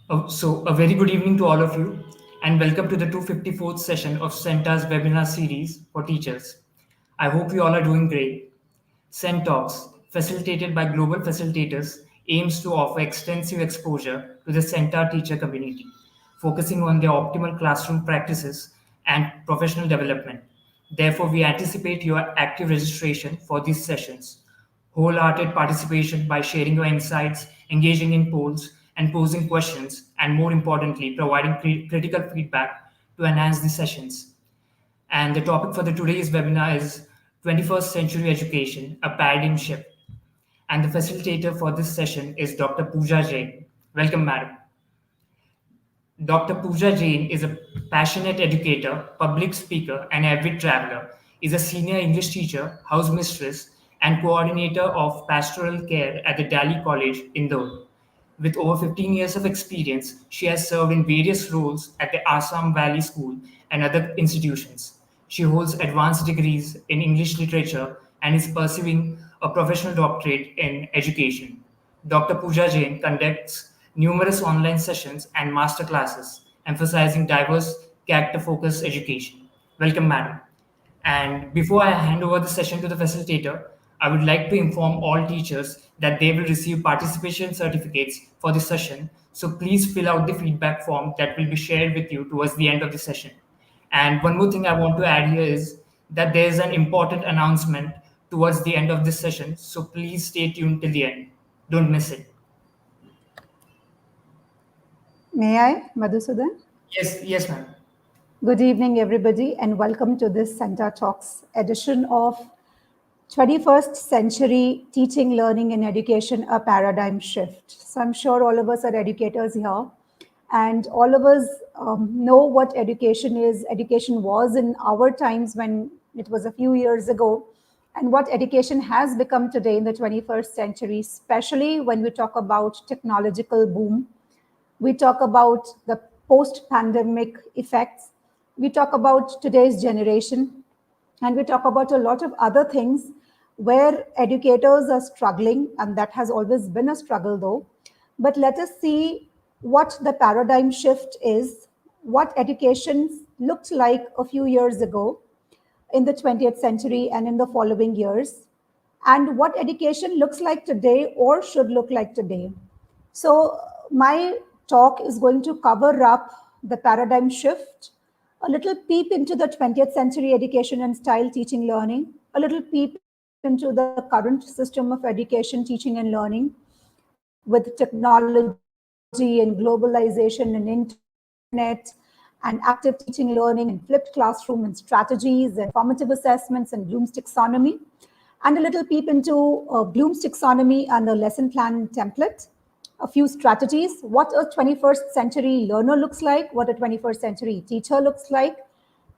So, a very good evening to all of you, and welcome to the 254th session of CENTA's webinar series for teachers. I hope you all are doing great. CENT Talks, facilitated by global facilitators, aims to offer extensive exposure to the CENTA teacher community, focusing on their optimal classroom practices and professional development. Therefore, we anticipate your active registration for these sessions, wholehearted participation by sharing your insights, engaging in polls, and posing questions, and more importantly, providing critical feedback to enhance the sessions. And the topic for the today's webinar is 21st Century Education, a Paradigm Shift. And the facilitator for this session is Dr. Pooja Jain. Welcome, madam. Dr. Pooja Jain is a passionate educator, public speaker, and avid traveler. Is a senior English teacher, house mistress, and coordinator of pastoral care at the Delhi College, Indore. With over 15 years of experience, she has served in various roles at the Assam Valley School and other institutions. She holds advanced degrees in English literature and is pursuing a professional doctorate in education. Dr. Pooja Jain conducts numerous online sessions and master classes emphasizing diverse character focused education. Welcome, madam. And before I hand over the session to the facilitator, I would like to inform all teachers that they will receive participation certificates for the session. So please fill out the feedback form that will be shared with you towards the end of the session. And one more thing I want to add here is that there is an important announcement towards the end of this session. So please stay tuned till the end. Don't miss it. May I, Madhusudan? Yes, ma'am. Good evening, everybody, and welcome to this Center Talks edition of 21st Century Teaching, Learning, and Education, a Paradigm Shift. So I'm sure all of us are educators here, and all of us know what education is. Education was in our times when it was a few years ago, and what education has become today in the 21st century, especially when we talk about technological boom. We talk about the post-pandemic effects. We talk about today's generation, and we talk about a lot of other things where educators are struggling, and that has always been a struggle though. But let us see what the paradigm shift is, what education looked like a few years ago in the 20th century and in the following years, and what education looks like today or should look like today. So my talk is going to cover up the paradigm shift, a little peep into the 20th century education and style teaching learning, a little peep into the current system of education teaching and learning with technology and globalization and internet and active teaching learning and flipped classroom and strategies and formative assessments and Bloom's taxonomy, and a little peep into Bloom's taxonomy and the lesson plan template, a few strategies, what a 21st century learner looks like, what a 21st century teacher looks like,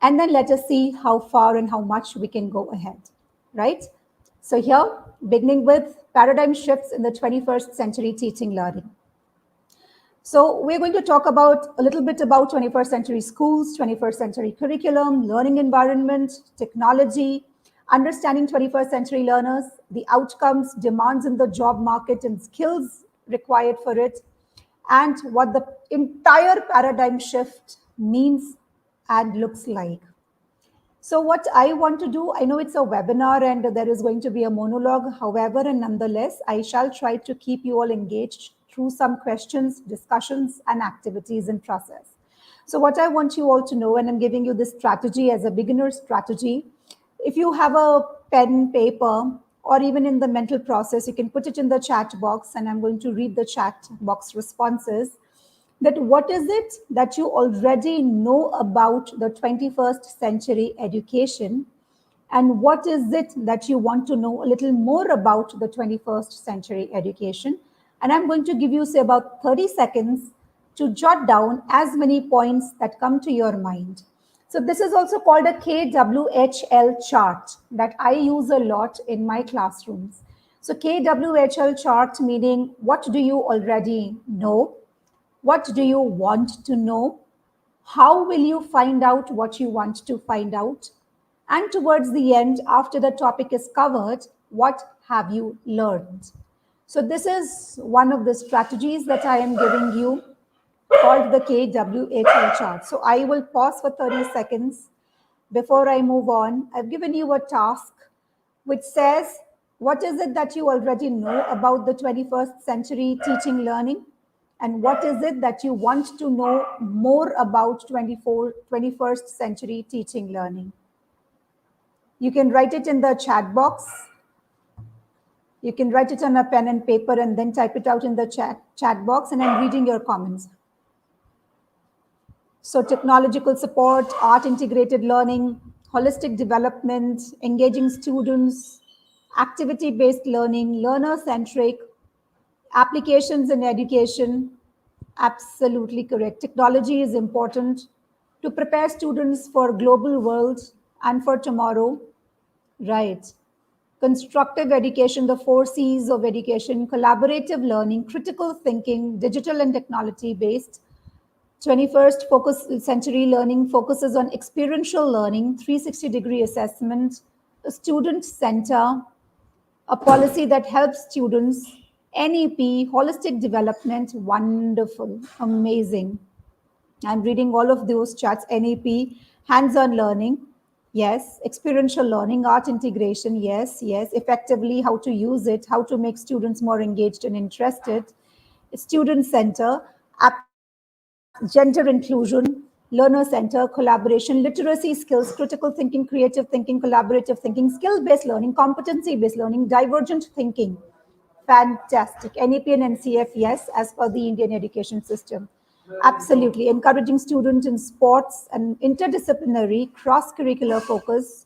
and then let us see how far and how much we can go ahead, right? So here, beginning with paradigm shifts in the 21st century teaching learning. So we're going to talk about a little bit about 21st century schools, 21st century curriculum, learning environment, technology, understanding 21st century learners, the outcomes, demands in the job market and skills required for it, and what the entire paradigm shift means and looks like. So what I want to do, I know it's a webinar and there is going to be a monologue, however, and nonetheless, I shall try to keep you all engaged through some questions, discussions, and activities in process. So what I want you all to know, and I'm giving you this strategy as a beginner strategy, if you have a pen, paper, or even in the mental process, you can put it in the chat box, and I'm going to read the chat box responses. That what is it that you already know about the 21st century education, and what is it that you want to know a little more about the 21st century education? And I'm going to give you, say, about 30 seconds to jot down as many points that come to your mind. So this is also called a KWHL chart that I use a lot in my classrooms. So KWHL chart meaning, what do you already know? What do you want to know? How will you find out what you want to find out? And towards the end, after the topic is covered, what have you learned? So this is one of the strategies that I am giving you called the KWAT chart. So I will pause for 30 seconds before I move on. I've given you a task which says, what is it that you already know about the 21st century teaching learning? And what is it that you want to know more about 21st century teaching learning? You can write it in the chat box. You can write it on a pen and paper and then type it out in the chat box, and I'm reading your comments. So technological support, art integrated learning, holistic development, engaging students, activity-based learning, learner-centric, applications in education. Absolutely correct. Technology is important to prepare students for global world and for tomorrow. Right. Constructive education, the 4 C's of education, collaborative learning, critical thinking, digital and technology based. 21st century learning focuses on experiential learning, 360-degree assessment, a student center, a policy that helps students, NEP, holistic development, wonderful, amazing. I'm reading all of those charts, NEP, hands-on learning, yes, experiential learning, art integration, yes, yes, effectively how to use it, how to make students more engaged and interested, student center, gender inclusion, learner center, collaboration, literacy skills, critical thinking, creative thinking, collaborative thinking, skill-based learning, competency-based learning, divergent thinking. Fantastic. NEP and NCF, yes, as per the Indian education system. Absolutely. Encouraging students in sports and interdisciplinary, cross-curricular focus,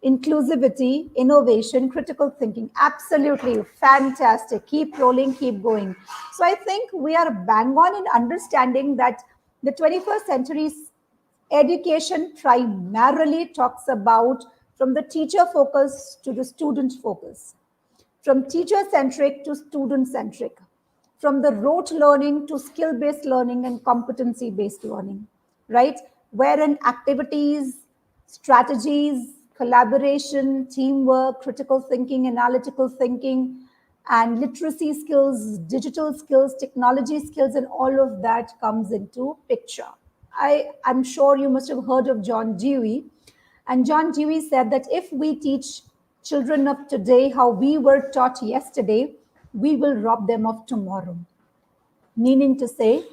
inclusivity, innovation, critical thinking. Absolutely fantastic. Keep rolling, keep going. So I think we are bang on in understanding that the 21st century's education primarily talks about from the teacher focus to the student focus, from teacher centric to student centric, from the rote learning to skill based learning and competency based learning, right? Wherein activities, strategies, collaboration, teamwork, critical thinking, analytical thinking, and literacy skills, digital skills, technology skills, and all of that comes into picture. I'm sure you must have heard of John Dewey. And John Dewey said that if we teach children of today how we were taught yesterday, we will rob them of tomorrow. Meaning to say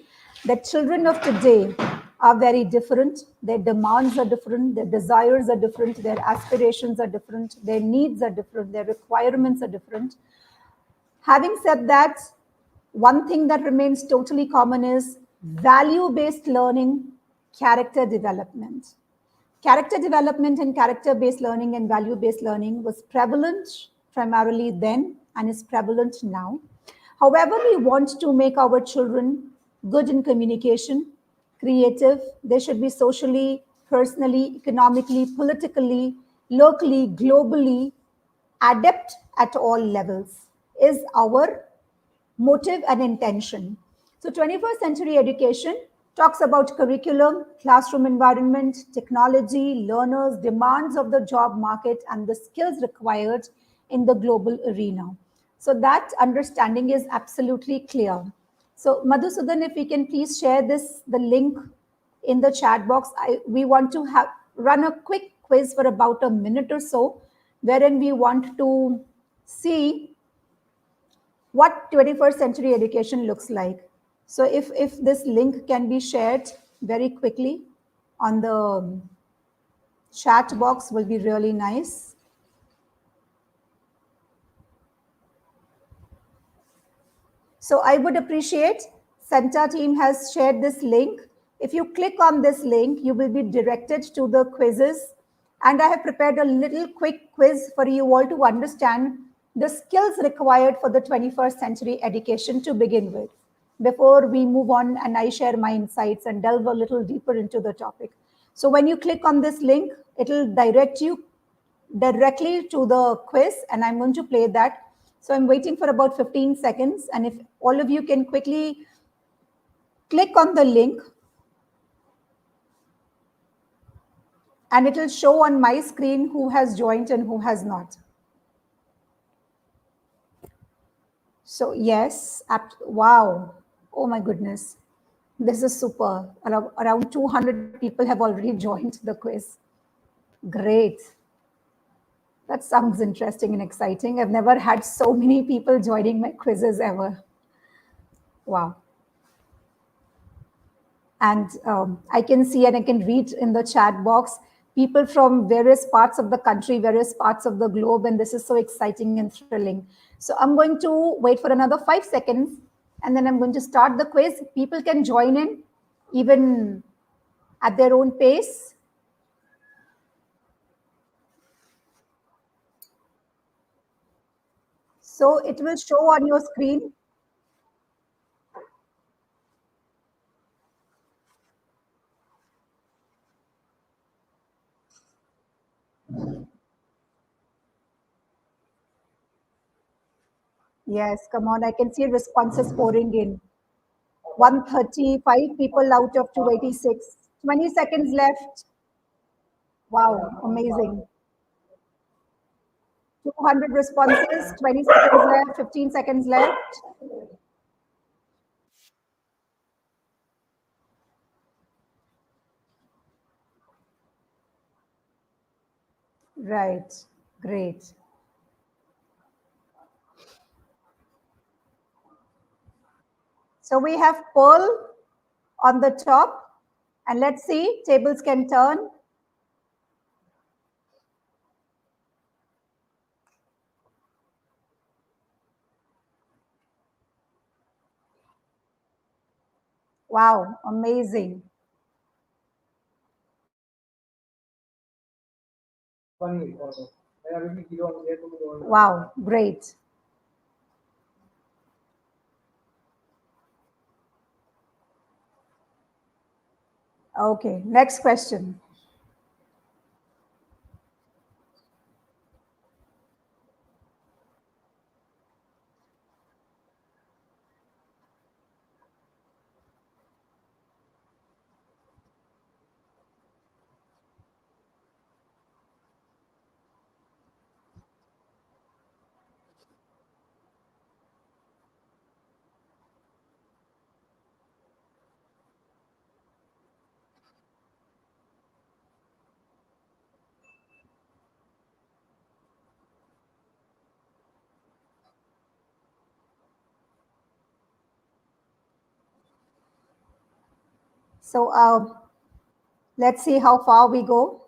that children of today are very different. Their demands are different. Their desires are different. Their aspirations are different. Their needs are different. Their requirements are different. Having said that, one thing that remains totally common is value-based learning, character development. Character development and character-based learning and value-based learning was prevalent primarily then and is prevalent now. However, we want to make our children good in communication, creative. They should be socially, personally, economically, politically, locally, globally, adept at all levels is our motive and intention. So 21st century education talks about curriculum, classroom environment, technology, learners, demands of the job market, and the skills required in the global arena. So that understanding is absolutely clear. So Madhusudan, if we can please share the link in the chat box. We want to run a quick quiz for about a minute or so, wherein we want to see what 21st century education looks like. So if this link can be shared very quickly on the chat box will be really nice. So I would appreciate Center team has shared this link. If you click on this link, you will be directed to the quizzes. And I have prepared a little quick quiz for you all to understand the skills required for the 21st century education to begin with, before we move on and I share my insights and delve a little deeper into the topic. So when you click on this link, it'll direct you directly to the quiz, and I'm going to play that. So I'm waiting for about 15 seconds. And if all of you can quickly click on the link, and it will show on my screen who has joined and who has not. So yes, wow, oh my goodness. This is super. Around 200 people have already joined the quiz. Great. That sounds interesting and exciting. I've never had so many people joining my quizzes ever. Wow. And I can see and I can read in the chat box people from various parts of the country, various parts of the globe, and this is so exciting and thrilling. So I'm going to wait for another 5 seconds, and then I'm going to start the quiz. People can join in even at their own pace. So it will show on your screen. Yes, come on, I can see responses pouring in. 135 people out of 286. 20 seconds left. Wow, amazing. 200 responses, 20 seconds left, 15 seconds left. Right, great. So we have Pearl on the top, and let's see, tables can turn. Wow, amazing. Wow, great. Okay, next question. So let's see how far we go.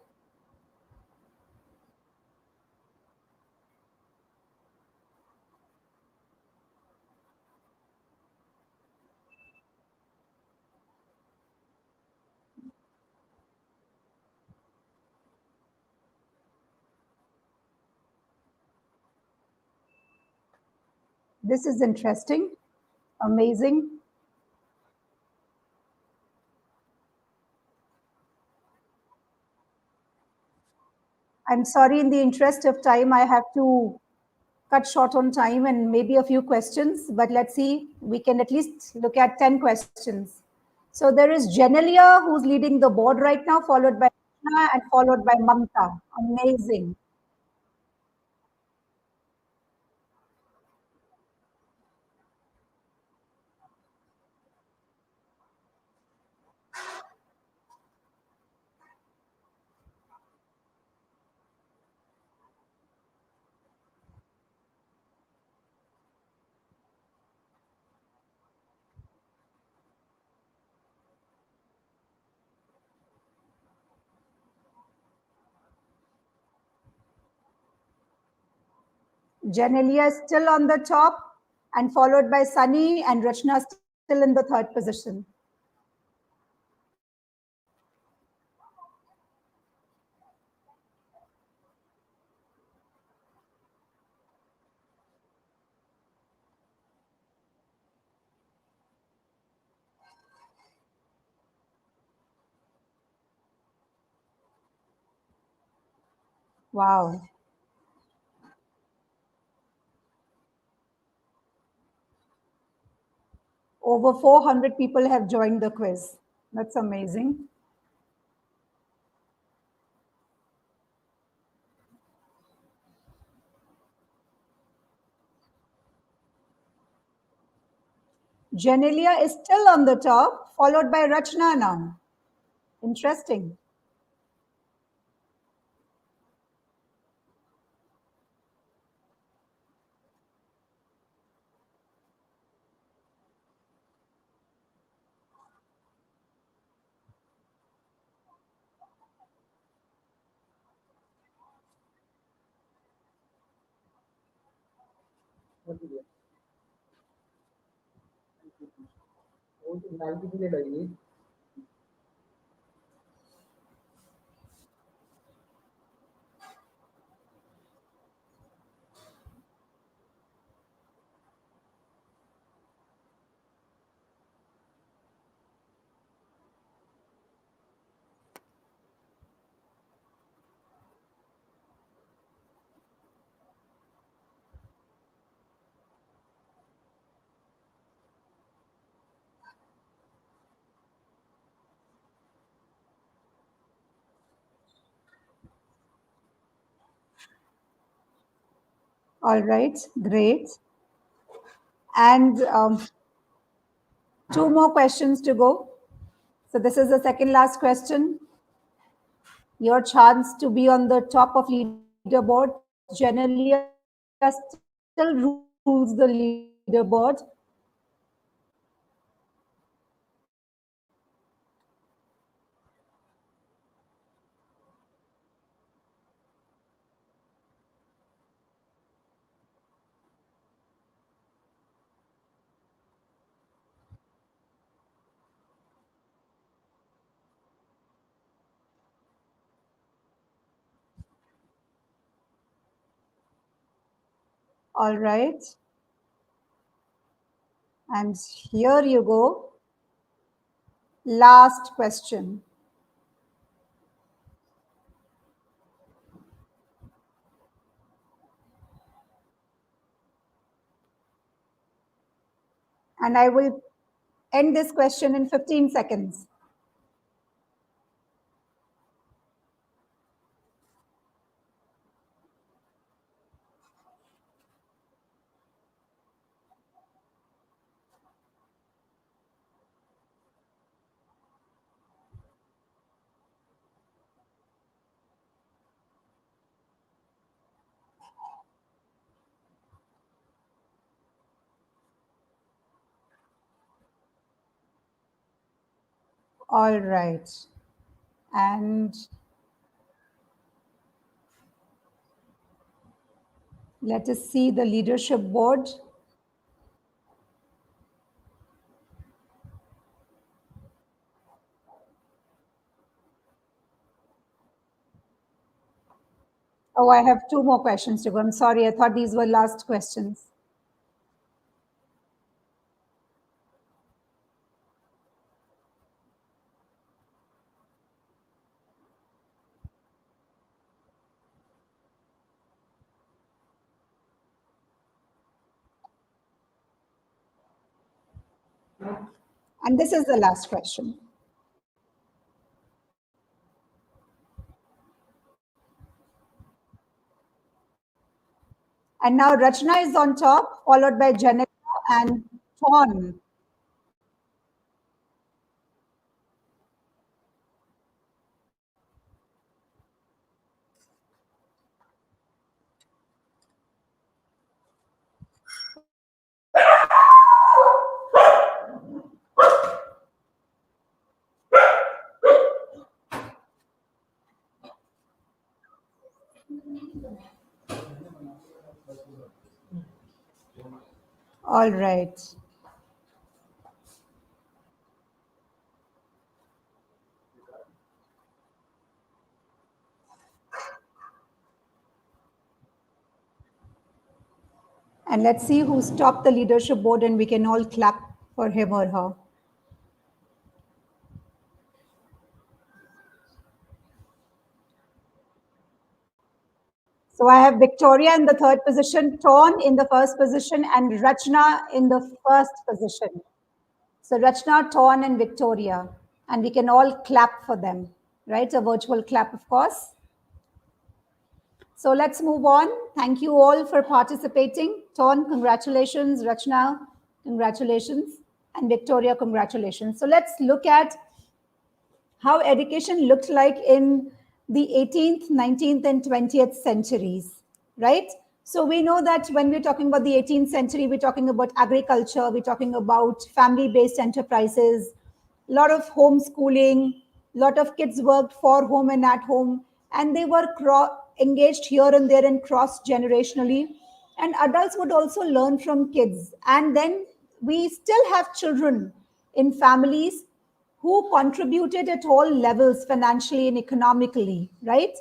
This is interesting, amazing. I'm sorry, in the interest of time, I have to cut short on time and maybe a few questions, but let's see, we can at least look at 10 questions. So there is Genelia who's leading the board right now, followed by Rachna and followed by Mamta. Amazing. Genelia is still on the top and followed by Sunny and Rachna still in the third position. Wow. Over 400 people have joined the quiz. That's amazing. Genelia is still on the top, followed by Rachna now. Interesting. All right, great. And two more questions to go. So this is the second last question. Your chance to be on the top of leaderboard. Genelia still rules the leaderboard. All right. And here you go. Last question. And I will end this question in 15 seconds. All right. And let us see the leadership board. Oh, I have two more questions to go. I'm sorry, I thought these were last questions. And this is the last question. And now Rachna is on top, followed by Janet and Fawn. All right. And let's see who's topped the leadership board, and we can all clap for him or her. So I have Victoria in the third position, Tawn in the first position, and Rachna in the first position. So Rachna, Tawn, and Victoria. And we can all clap for them, right? A virtual clap, of course. So let's move on. Thank you all for participating. Tawn, congratulations. Rachna, congratulations. And Victoria, congratulations. So let's look at how education looked like in the 18th, 19th, and 20th centuries, right? So we know that when we're talking about the 18th century, we're talking about agriculture, we're talking about family-based enterprises, a lot of homeschooling, a lot of kids worked for home and at home, and they were engaged here and there and cross-generationally. And adults would also learn from kids. And then we still have children in families who contributed at all levels financially and economically, right?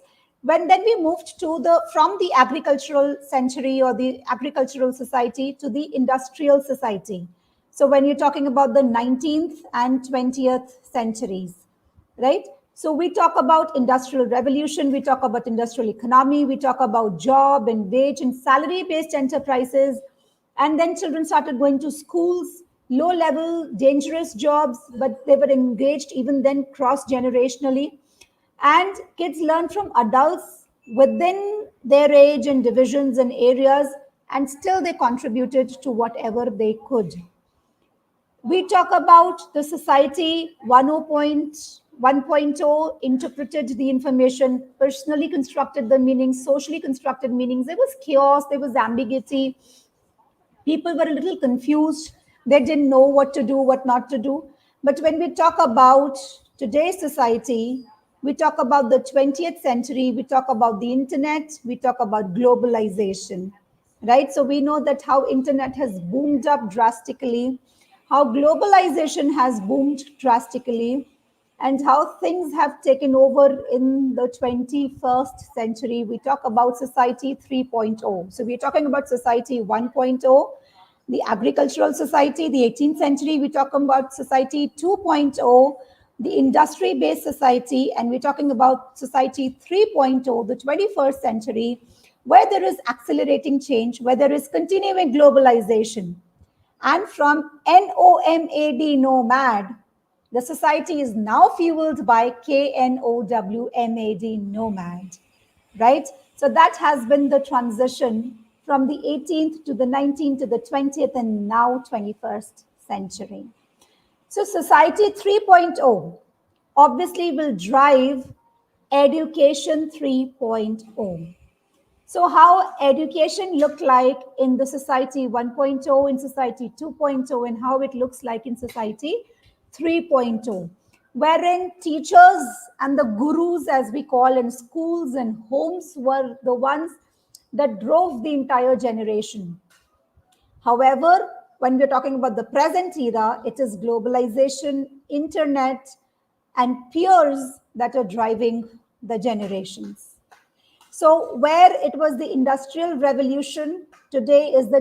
When then we moved to the from the agricultural century or the agricultural society to the industrial society. So when you're talking about the 19th and 20th centuries, right? So we talk about industrial revolution, we talk about industrial economy, we talk about job and wage and salary based enterprises, and then children started going to schools, low level dangerous jobs, but they were engaged even then cross generationally, and kids learn from adults within their age and divisions and areas, and still they contributed to whatever they could. We talk about the society 1.0 interpreted the information, personally constructed the meanings, socially constructed meanings. There was chaos, there was ambiguity. People were a little confused. They didn't know what to do, what not to do. But when we talk about today's society, we talk about the 20th century, we talk about the internet, we talk about globalization, right? So we know that how internet has boomed up drastically, how globalization has boomed drastically, and how things have taken over in the 21st century. We talk about society 3.0. So we're talking about society 1.0, the agricultural society, the 18th century. We're talking about society 2.0, the industry-based society, and we're talking about society 3.0, the 21st century, where there is accelerating change, where there is continuing globalization. And from NOMAD, nomad, the society is now fueled by KNOWMAD, nomad, right? So that has been the transition from the 18th to the 19th to the 20th and now 21st century. So society 3.0 obviously will drive education 3.0. So how education looked like in the society 1.0, in society 2.0, and how it looks like in society 3.0, wherein teachers and the gurus, as we call in schools and homes, were the ones that drove the entire generation. However, when we're talking about the present era, it is globalization, internet, and peers that are driving the generations. So where it was the industrial revolution, today is the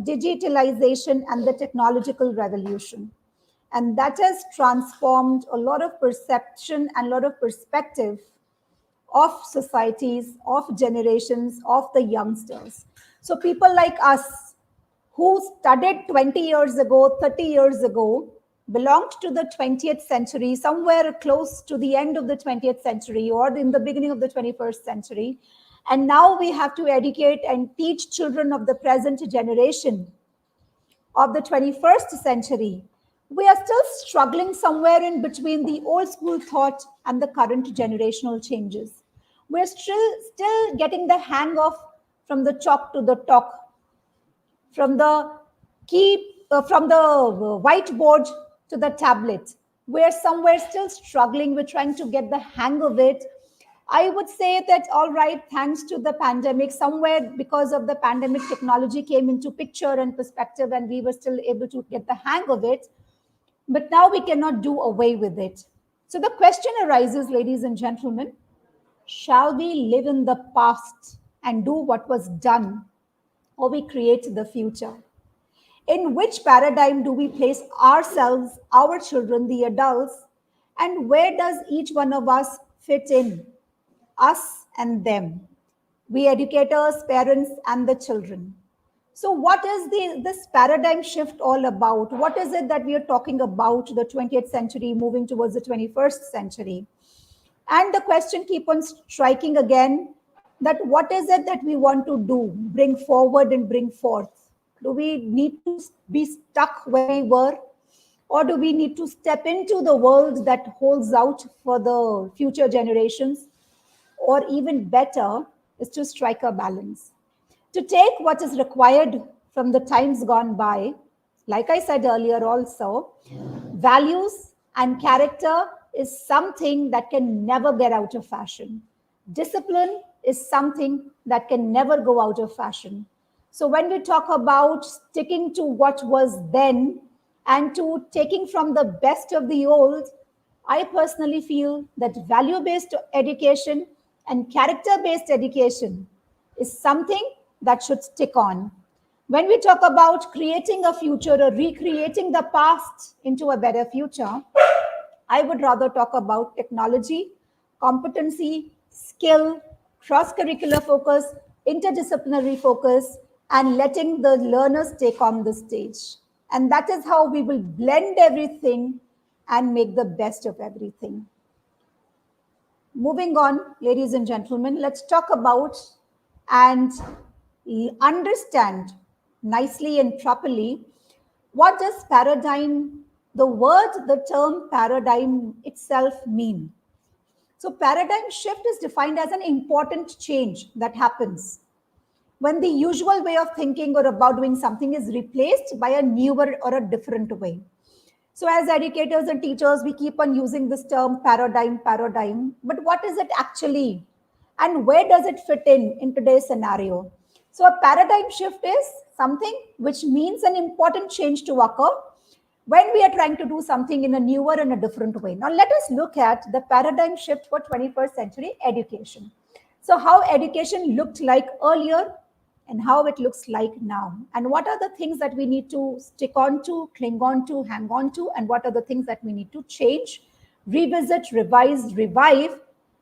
digitalization and the technological revolution. And that has transformed a lot of perception and a lot of perspective of societies, of generations, of the youngsters. So people like us who studied 20 years ago, 30 years ago, belonged to the 20th century, somewhere close to the end of the 20th century or in the beginning of the 21st century. And now we have to educate and teach children of the present generation of the 21st century. We are still struggling somewhere in between the old school thought and the current generational changes. We're still getting the hang of from the chalk to the talk, from the from the whiteboard to the tablet. We're somewhere still struggling. We're trying to get the hang of it. I would say that, all right, thanks to the pandemic, somewhere because of the pandemic, technology came into picture and perspective, and we were still able to get the hang of it. But now we cannot do away with it. So the question arises, ladies and gentlemen, shall we live in the past and do what was done, or we create the future? In which paradigm do we place ourselves, our children, the adults, and where does each one of us fit in? Us and them, we educators, parents, and the children. So what is this paradigm shift all about? What is it that we are talking about, the 20th century moving towards the 21st century? And the question keeps on striking again, that what is it that we want to do, bring forward and bring forth? Do we need to be stuck where we were? Or do we need to step into the world that holds out for the future generations? Or even better, is to strike a balance. To take what is required from the times gone by, like I said earlier also, values and character is something that can never get out of fashion. Discipline is something that can never go out of fashion. So when we talk about sticking to what was then and to taking from the best of the old, I personally feel that value based education and character based education is something that should stick on. When we talk about creating a future or recreating the past into a better future, I would rather talk about technology, competency, skill, cross curricular focus, interdisciplinary focus, and letting the learners take on the stage. And that is how we will blend everything and make the best of everything. Moving on, ladies and gentlemen, let's talk about and understand nicely and properly what does paradigm, the word, the term paradigm itself mean. So paradigm shift is defined as an important change that happens when the usual way of thinking or about doing something is replaced by a newer or a different way. So as educators and teachers, we keep on using this term paradigm, but what is it actually? And where does it fit in today's scenario? So a paradigm shift is something which means an important change to occur when we are trying to do something in a newer and a different way. Now let us look at the paradigm shift for 21st century education. So how education looked like earlier and how it looks like now. And what are the things that we need to stick on to, cling on to, hang on to, and what are the things that we need to change, revisit, revise, revive,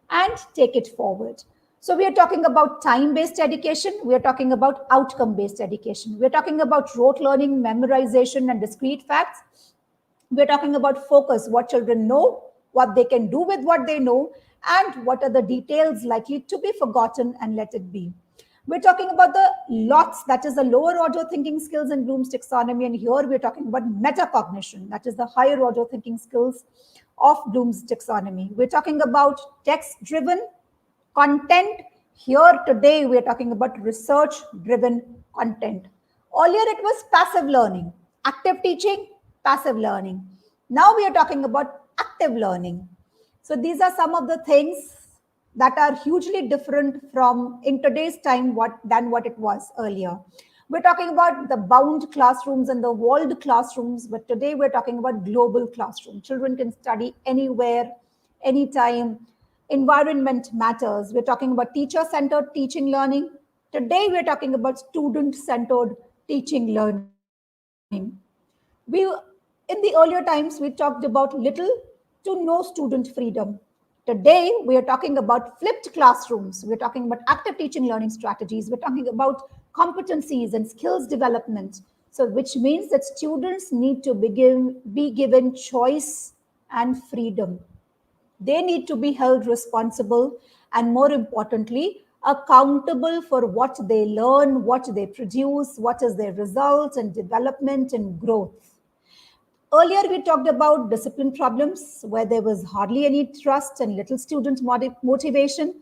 and take it forward. So we are talking about time-based education. We are talking about outcome-based education. We are talking about rote learning, memorization, and discrete facts. We're talking about focus, what children know, what they can do with what they know, and what are the details likely to be forgotten and let it be. We're talking about the lots, that is the lower order thinking skills in Bloom's taxonomy. And here we're talking about metacognition, that is the higher order thinking skills of Bloom's taxonomy. We're talking about text driven content. Here today we're talking about research driven content. Earlier it was passive learning, active teaching, passive learning. Now we are talking about active learning. So these are some of the things that are hugely different from in today's time than what it was earlier. We're talking about the bound classrooms and the walled classrooms, but today we're talking about global classroom. Children can study anywhere, anytime. Environment matters. We're talking about teacher-centered teaching learning. Today we're talking about student-centered teaching learning. In the earlier times, we talked about little to no student freedom. Today, we are talking about flipped classrooms. We're talking about active teaching learning strategies. We're talking about competencies and skills development. So, which means that students need to be given choice and freedom. They need to be held responsible and, more importantly, accountable for what they learn, what they produce, what is their results and development and growth. Earlier, we talked about discipline problems where there was hardly any trust and little student motivation.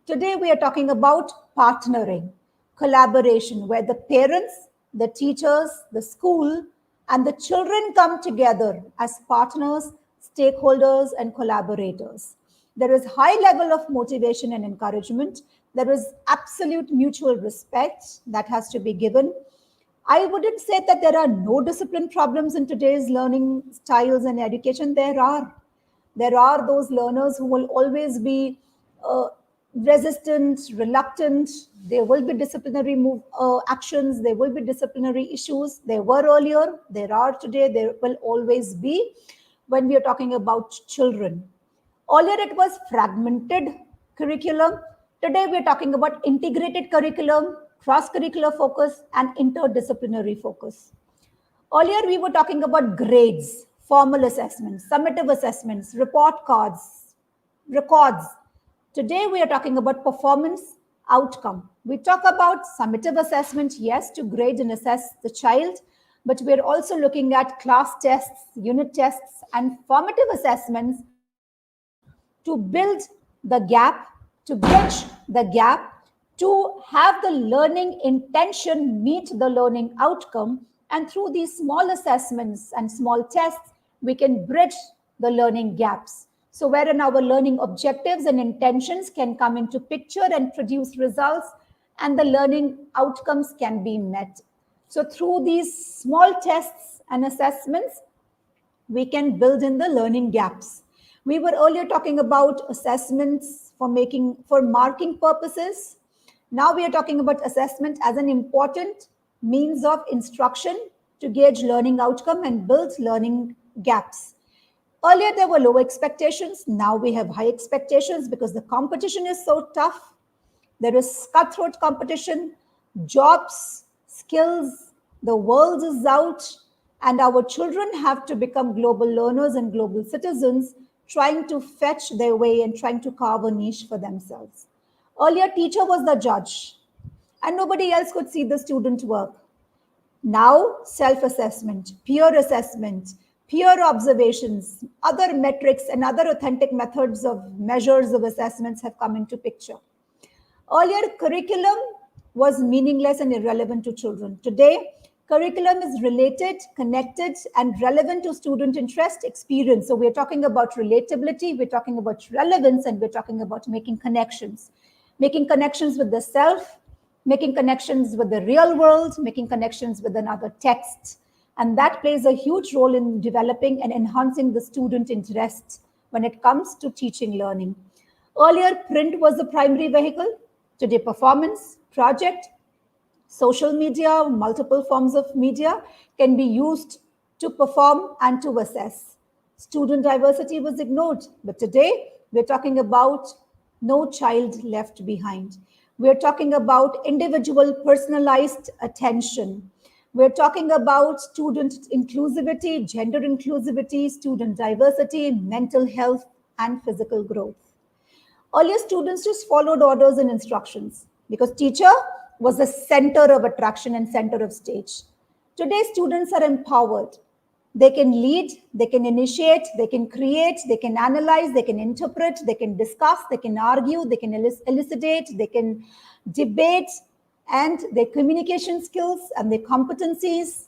Today, we are talking about partnering, collaboration, where the parents, the teachers, the school, and the children come together as partners, stakeholders, and collaborators. There is high level of motivation and encouragement. There is absolute mutual respect that has to be given. I wouldn't say that there are no discipline problems in today's learning styles and education. There are. There are those learners who will always be resistant, reluctant. There will be disciplinary actions. There will be disciplinary issues. There were earlier. There are today. There will always be when we are talking about children. Earlier, it was fragmented curriculum. Today, we are talking about integrated curriculum, cross-curricular focus, and interdisciplinary focus. Earlier, we were talking about grades, formal assessments, summative assessments, report cards, records. Today, we are talking about performance outcome. We talk about summative assessment, yes, to grade and assess the child, but we're also looking at class tests, unit tests, and formative assessments to build the gap, to bridge the gap, to have the learning intention meet the learning outcome. And through these small assessments and small tests, we can bridge the learning gaps. So wherein our learning objectives and intentions can come into picture and produce results, and the learning outcomes can be met. So through these small tests and assessments, we can build in the learning gaps. We were earlier talking about assessments for marking purposes. Now we are talking about assessment as an important means of instruction to gauge learning outcome and build learning gaps. Earlier there were low expectations. Now we have high expectations because the competition is so tough. There is cutthroat competition, jobs, skills, the world is out, and our children have to become global learners and global citizens, trying to fetch their way and trying to carve a niche for themselves. Earlier, teacher was the judge, and nobody else could see the student work. Now, self-assessment, peer observations, other metrics, and other authentic methods of measures of assessments have come into picture. Earlier, curriculum was meaningless and irrelevant to children. Today, curriculum is related, connected, and relevant to student interest, experience. So we're talking about relatability, we're talking about relevance, and we're talking about making connections with the self, making connections with the real world, making connections with another text. And that plays a huge role in developing and enhancing the student interest when it comes to teaching learning. Earlier, print was the primary vehicle. Today, performance, project, social media, multiple forms of media can be used to perform and to assess. Student diversity was ignored, but today we're talking about no child left behind. We're talking about individual personalized attention. We're talking about student inclusivity, gender inclusivity, student diversity, mental health, and physical growth. Earlier, students just followed orders and instructions because teacher was the center of attraction and center of stage. Today, students are empowered. They can lead, they can initiate, they can create, they can analyze, they can interpret, they can discuss, they can argue, they can elucidate, they can debate, and their communication skills and their competencies,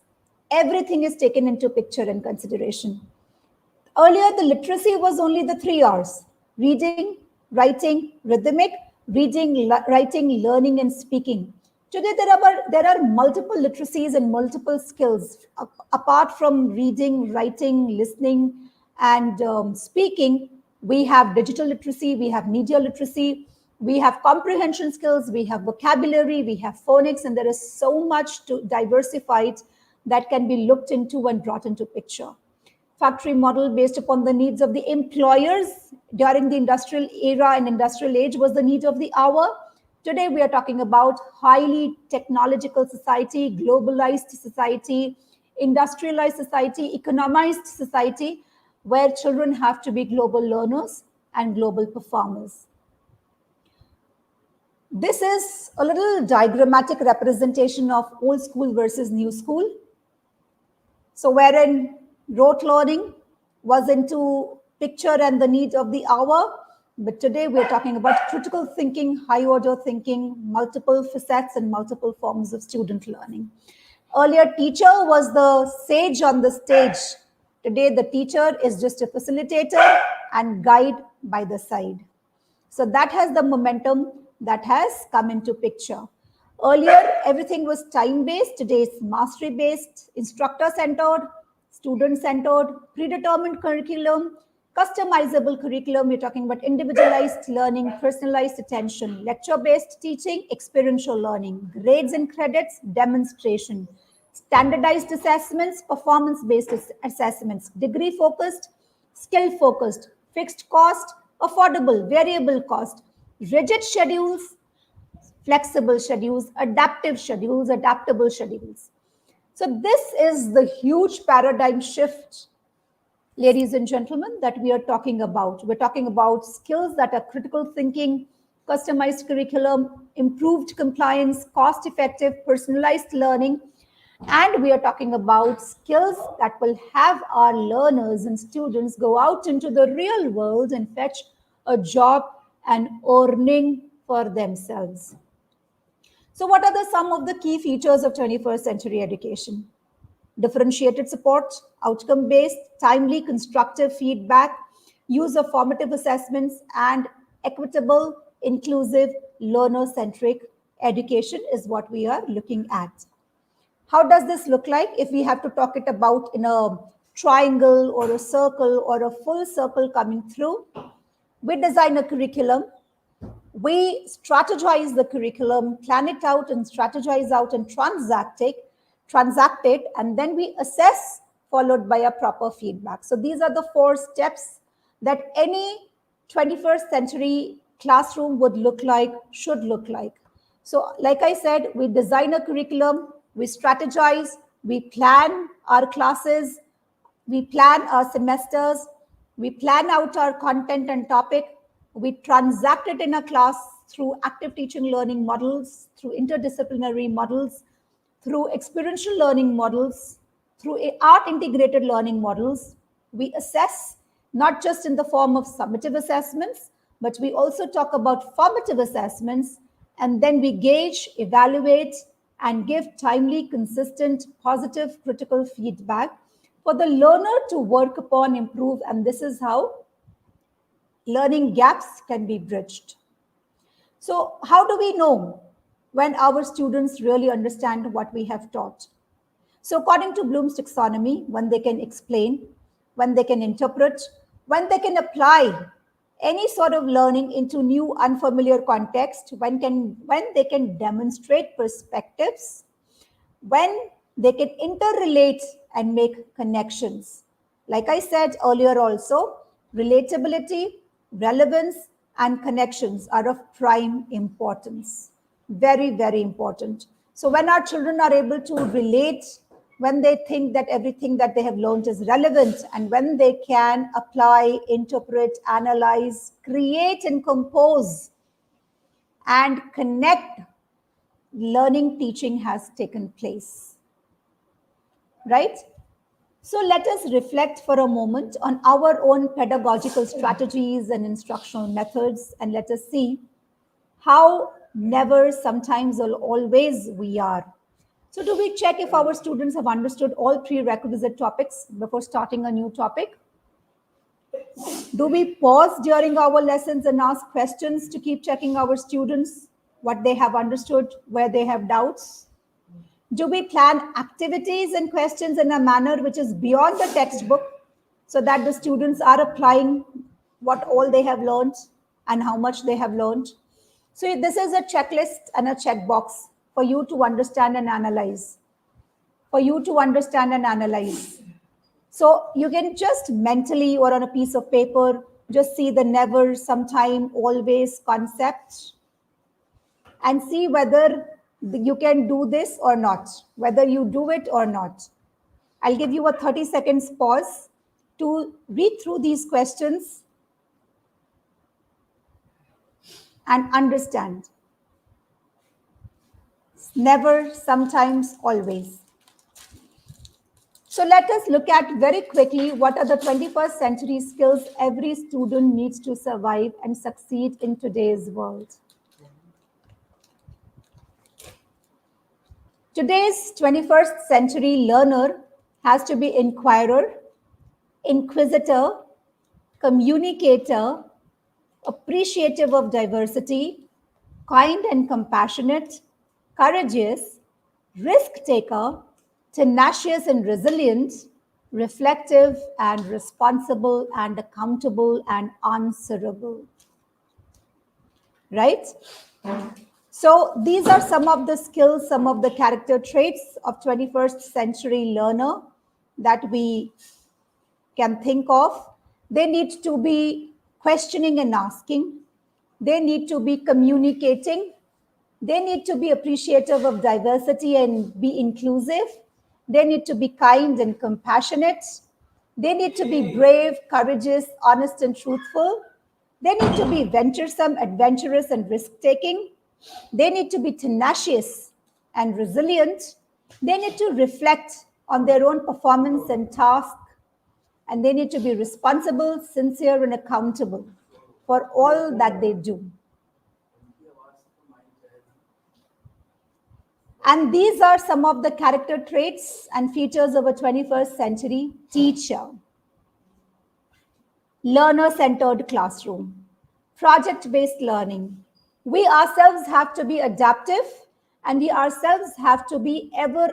everything is taken into picture and consideration. Earlier, the literacy was only the 3 R's: reading, writing, rhythmic, reading, writing, learning, and speaking. Today, there are multiple literacies and multiple skills. Apart from reading, writing, listening, and speaking, we have digital literacy, we have media literacy, we have comprehension skills, we have vocabulary, we have phonics, and there is so much diversified that can be looked into and brought into picture. Factory model based upon the needs of the employers during the industrial era and industrial age was the need of the hour. Today, we are talking about highly technological society, globalized society, industrialized society, economized society, where children have to be global learners and global performers. This is a little diagrammatic representation of old school versus new school. So wherein rote learning was into picture and the need of the hour, but today we're talking about critical thinking, high order thinking, multiple facets and multiple forms of student learning. Earlier, teacher was the sage on the stage. Today, the teacher is just a facilitator and guide by the side. So that has the momentum that has come into picture. Earlier, everything was time-based. Today, it's mastery-based, instructor-centered, student-centered, predetermined curriculum, customizable curriculum. We're talking about individualized learning, personalized attention, lecture-based teaching, experiential learning, grades and credits, demonstration, standardized assessments, performance-based assessments, degree-focused, skill-focused, fixed cost, affordable, variable cost, rigid schedules, flexible schedules, adaptive schedules, adaptable schedules. So this is the huge paradigm shift, ladies and gentlemen, that we are talking about. We're talking about skills that are critical thinking, customized curriculum, improved compliance, cost-effective, personalized learning, And we are talking about skills that will have our learners and students go out into the real world and fetch a job and earning for themselves. So what are some of the key features of 21st century education? Differentiated support, outcome-based, timely, constructive feedback, use of formative assessments, and equitable, inclusive, learner-centric education is what we are looking at. How does this look like if we have to talk it about in a triangle or a circle or a full circle coming through? We design a curriculum, we strategize the curriculum, plan it out and strategize out and transact it, and then we assess, followed by a proper feedback. So these are the 4 steps that any 21st century classroom would look like, should look like. So like I said, we design a curriculum, we strategize, we plan our classes, we plan our semesters, we plan out our content and topic, we transact it in a class through active teaching learning models, through interdisciplinary models, through experiential learning models, through art integrated learning models. We assess not just in the form of summative assessments, but we also talk about formative assessments, and then we gauge, evaluate, and give timely, consistent, positive, critical feedback for the learner to work upon, improve, and this is how learning gaps can be bridged. So how do we know when our students really understand what we have taught? So according to Bloom's taxonomy, when they can explain, when they can interpret, when they can apply any sort of learning into new unfamiliar context, when they can demonstrate perspectives, when they can interrelate and make connections. Like I said earlier also, relatability, relevance, and connections are of prime importance. Very, very important. So when our children are able to relate, when they think that everything that they have learned is relevant, and when they can apply, interpret, analyze, create, and compose, and connect, learning teaching has taken place. Right? So let us reflect for a moment on our own pedagogical strategies and instructional methods, and let us see how never, sometimes, or always we are. So do we check if our students have understood all prerequisite topics before starting a new topic? Do we pause during our lessons and ask questions to keep checking our students, what they have understood, where they have doubts? Do we plan activities and questions in a manner which is beyond the textbook so that the students are applying what all they have learned and how much they have learned? So this is a checklist and a checkbox for you to understand and analyze. So you can just mentally or on a piece of paper, just see the never, sometime, always concept and see whether you can do this or not, whether you do it or not. I'll give you a 30 seconds pause to read through these questions and understand. Never, sometimes, always. So let us look at very quickly what are the 21st century skills every student needs to survive and succeed in today's world. Today's 21st century learner has to be inquirer, inquisitor, communicator, appreciative of diversity, kind and compassionate, courageous, risk taker, tenacious and resilient, reflective and responsible and accountable and answerable. Right? So these are some of the skills, some of the character traits of 21st century learner that we can think of. They need to be questioning and asking. They need to be communicating. They need to be appreciative of diversity and be inclusive. They need to be kind and compassionate. They need to be brave, courageous, honest, and truthful. They need to be venturesome, adventurous, and risk-taking. They need to be tenacious and resilient. They need to reflect on their own performance and task, and they need to be responsible, sincere, and accountable for all that they do. And these are some of the character traits and features of a 21st century teacher. Learner-centered classroom, project-based learning. We ourselves have to be adaptive, and we ourselves have to be ever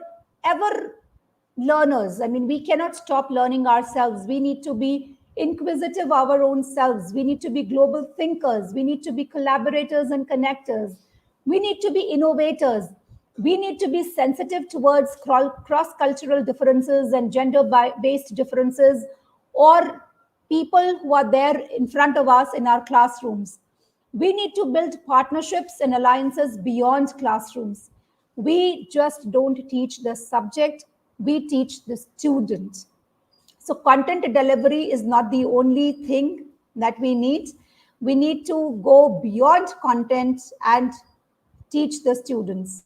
learners. I mean, we cannot stop learning ourselves. We need to be inquisitive of our own selves. We need to be global thinkers. We need to be collaborators and connectors. We need to be innovators. We need to be sensitive towards cross-cultural differences and gender-based differences, or people who are there in front of us in our classrooms. We need to build partnerships and alliances beyond classrooms. We just don't teach the subject, we teach the student. So content delivery is not the only thing that we need. We need to go beyond content and teach the students.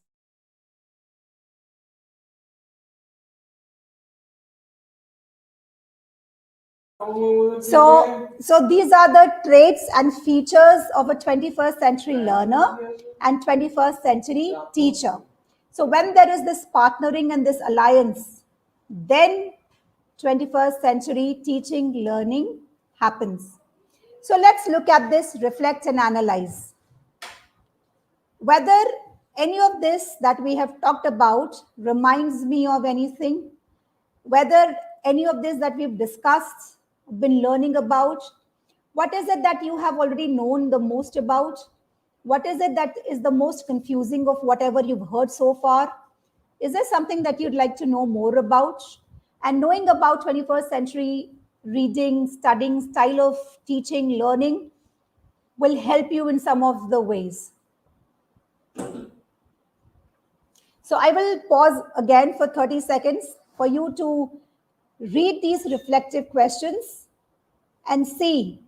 So these are the traits and features of a 21st century learner and 21st century teacher. So when there is this partnering and this alliance, then 21st century teaching learning happens. So let's look at this, reflect and analyze. Whether any of this that we have talked about reminds me of anything, whether any of this that we've discussed, been learning about, what is it that you have already known the most about? What is it that is the most confusing of whatever you've heard so far? Is there something that you'd like to know more about? And knowing about 21st century reading, studying, style of teaching, learning will help you in some of the ways. So I will pause again for 30 seconds for you to read these reflective questions and see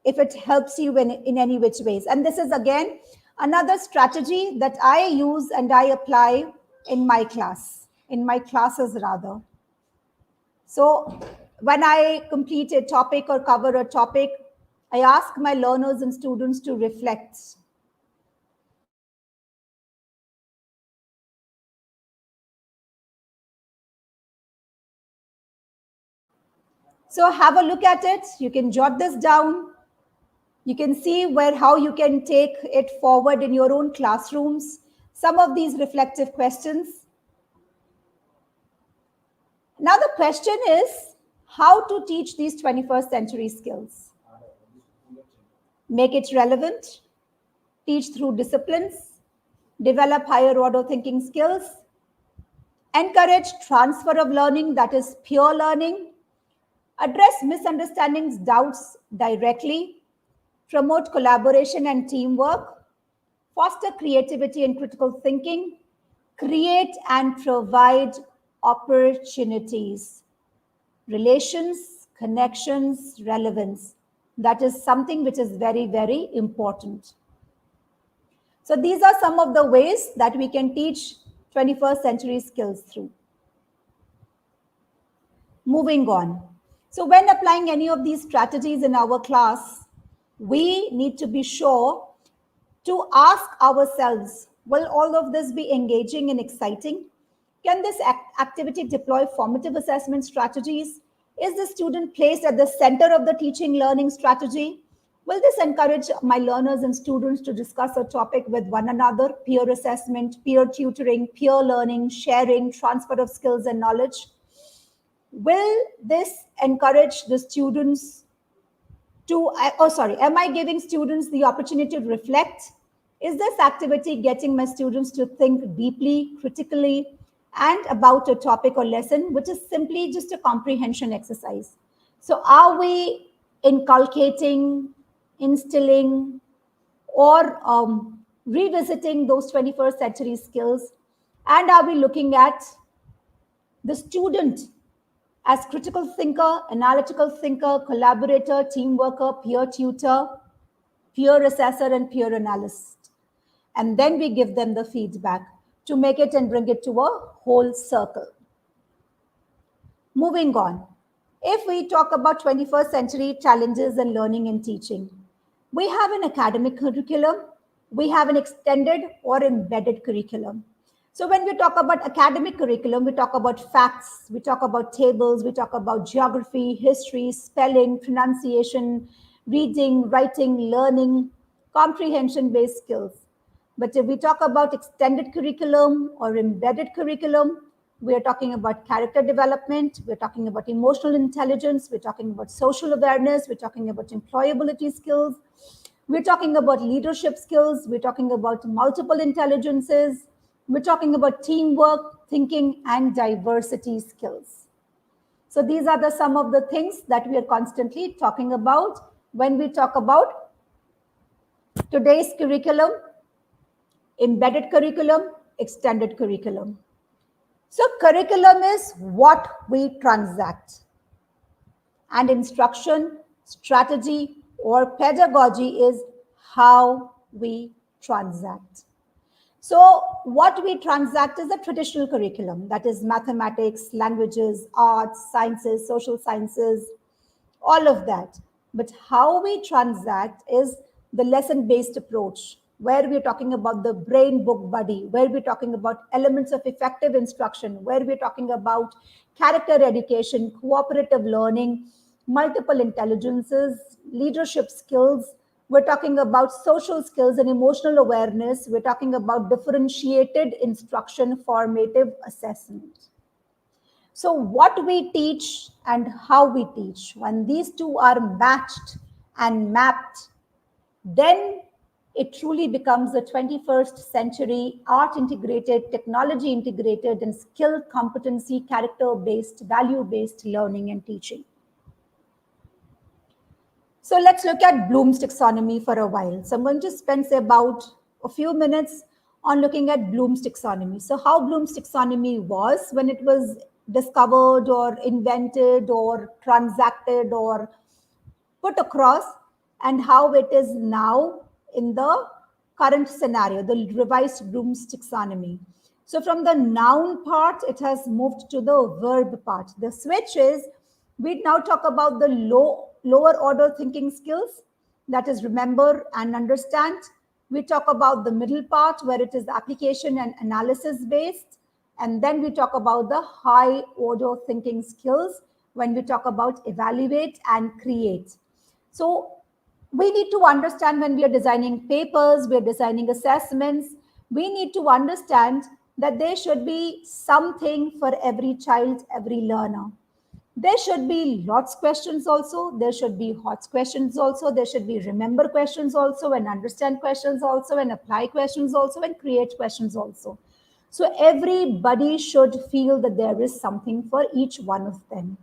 if it helps you in any which ways. And this is again another strategy that I use and I apply in my classes rather. So when I complete a topic or cover a topic, I ask my learners and students to reflect. So have a look at it. You can jot this down. You can see how you can take it forward in your own classrooms. Some of these reflective questions. Now the question is how to teach these 21st century skills. Make it relevant, teach through disciplines, develop higher order thinking skills, encourage transfer of learning, that is peer learning, address misunderstandings, doubts directly, promote collaboration and teamwork, foster creativity and critical thinking, create and provide opportunities, relations, connections, relevance. That is something which is very, very important. So these are some of the ways that we can teach 21st century skills through. Moving on. So when applying any of these strategies in our class, we need to be sure to ask ourselves, will all of this be engaging and exciting? Can this activity deploy formative assessment strategies? Is the student placed at the center of the teaching learning strategy? Will this encourage my learners and students to discuss a topic with one another, peer assessment, peer tutoring, peer learning, sharing, transfer of skills and knowledge? Will this encourage the students to, am I giving students the opportunity to reflect? Is this activity getting my students to think deeply, critically, and about a topic or lesson, which is simply just a comprehension exercise? So are we inculcating, instilling, or revisiting those 21st century skills? And are we looking at the student as critical thinker, analytical thinker, collaborator, team worker, peer tutor, peer assessor, and peer analyst? And then we give them the feedback. to make it and bring it to a whole circle. Moving on. If we talk about 21st century challenges in learning and teaching, we have an academic curriculum, we have an extended or embedded curriculum. So when we talk about academic curriculum, we talk about facts, we talk about tables, we talk about geography, history, spelling, pronunciation, reading, writing, learning, comprehension-based skills. But if we talk about extended curriculum or embedded curriculum, we are talking about character development, we're talking about emotional intelligence, we're talking about social awareness, we're talking about employability skills, we're talking about leadership skills, we're talking about multiple intelligences, we're talking about teamwork, thinking, and diversity skills. So these are some of the things that we are constantly talking about when we talk about today's curriculum, embedded curriculum, extended curriculum. So curriculum is what we transact, and instruction, strategy, or pedagogy is how we transact. So what we transact is a traditional curriculum, that is mathematics, languages, arts, sciences, social sciences, all of that. But how we transact is the lesson-based approach, where we're talking about the brain book buddy, where we're talking about elements of effective instruction, where we're talking about character education, cooperative learning, multiple intelligences, leadership skills. We're talking about social skills and emotional awareness. We're talking about differentiated instruction, formative assessment. So what we teach and how we teach, when these two are matched and mapped, then it truly becomes a 21st century art integrated, technology integrated, and skill competency, character-based, value-based learning and teaching. So let's look at Bloom's taxonomy for a while. So I'm going to spend about a few minutes on looking at Bloom's taxonomy. So how Bloom's taxonomy was when it was discovered or invented or transacted or put across, and how it is now in the current scenario, the revised Bloom's taxonomy. So from the noun part, it has moved to the verb part. The switch is, we now talk about the lower order thinking skills, that is remember and understand. We talk about the middle part where it is application and analysis based. And then we talk about the high order thinking skills when we talk about evaluate and create. So we need to understand when we are designing papers, we are designing assessments, we need to understand that there should be something for every child, every learner. There should be lots questions also, there should be hot questions also, there should be remember questions also, and understand questions also, and apply questions also, and create questions also. So everybody should feel that there is something for each one of them.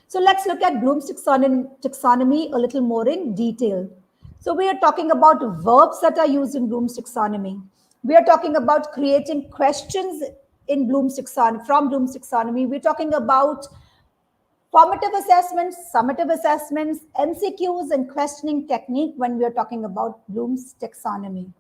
So let's look at Bloom's taxonomy a little more in detail. So we are talking about verbs that are used in Bloom's taxonomy. We are talking about creating questions in Bloom's taxonomy, from Bloom's taxonomy. We're talking about formative assessments, summative assessments, MCQs, and questioning technique when we are talking about Bloom's taxonomy.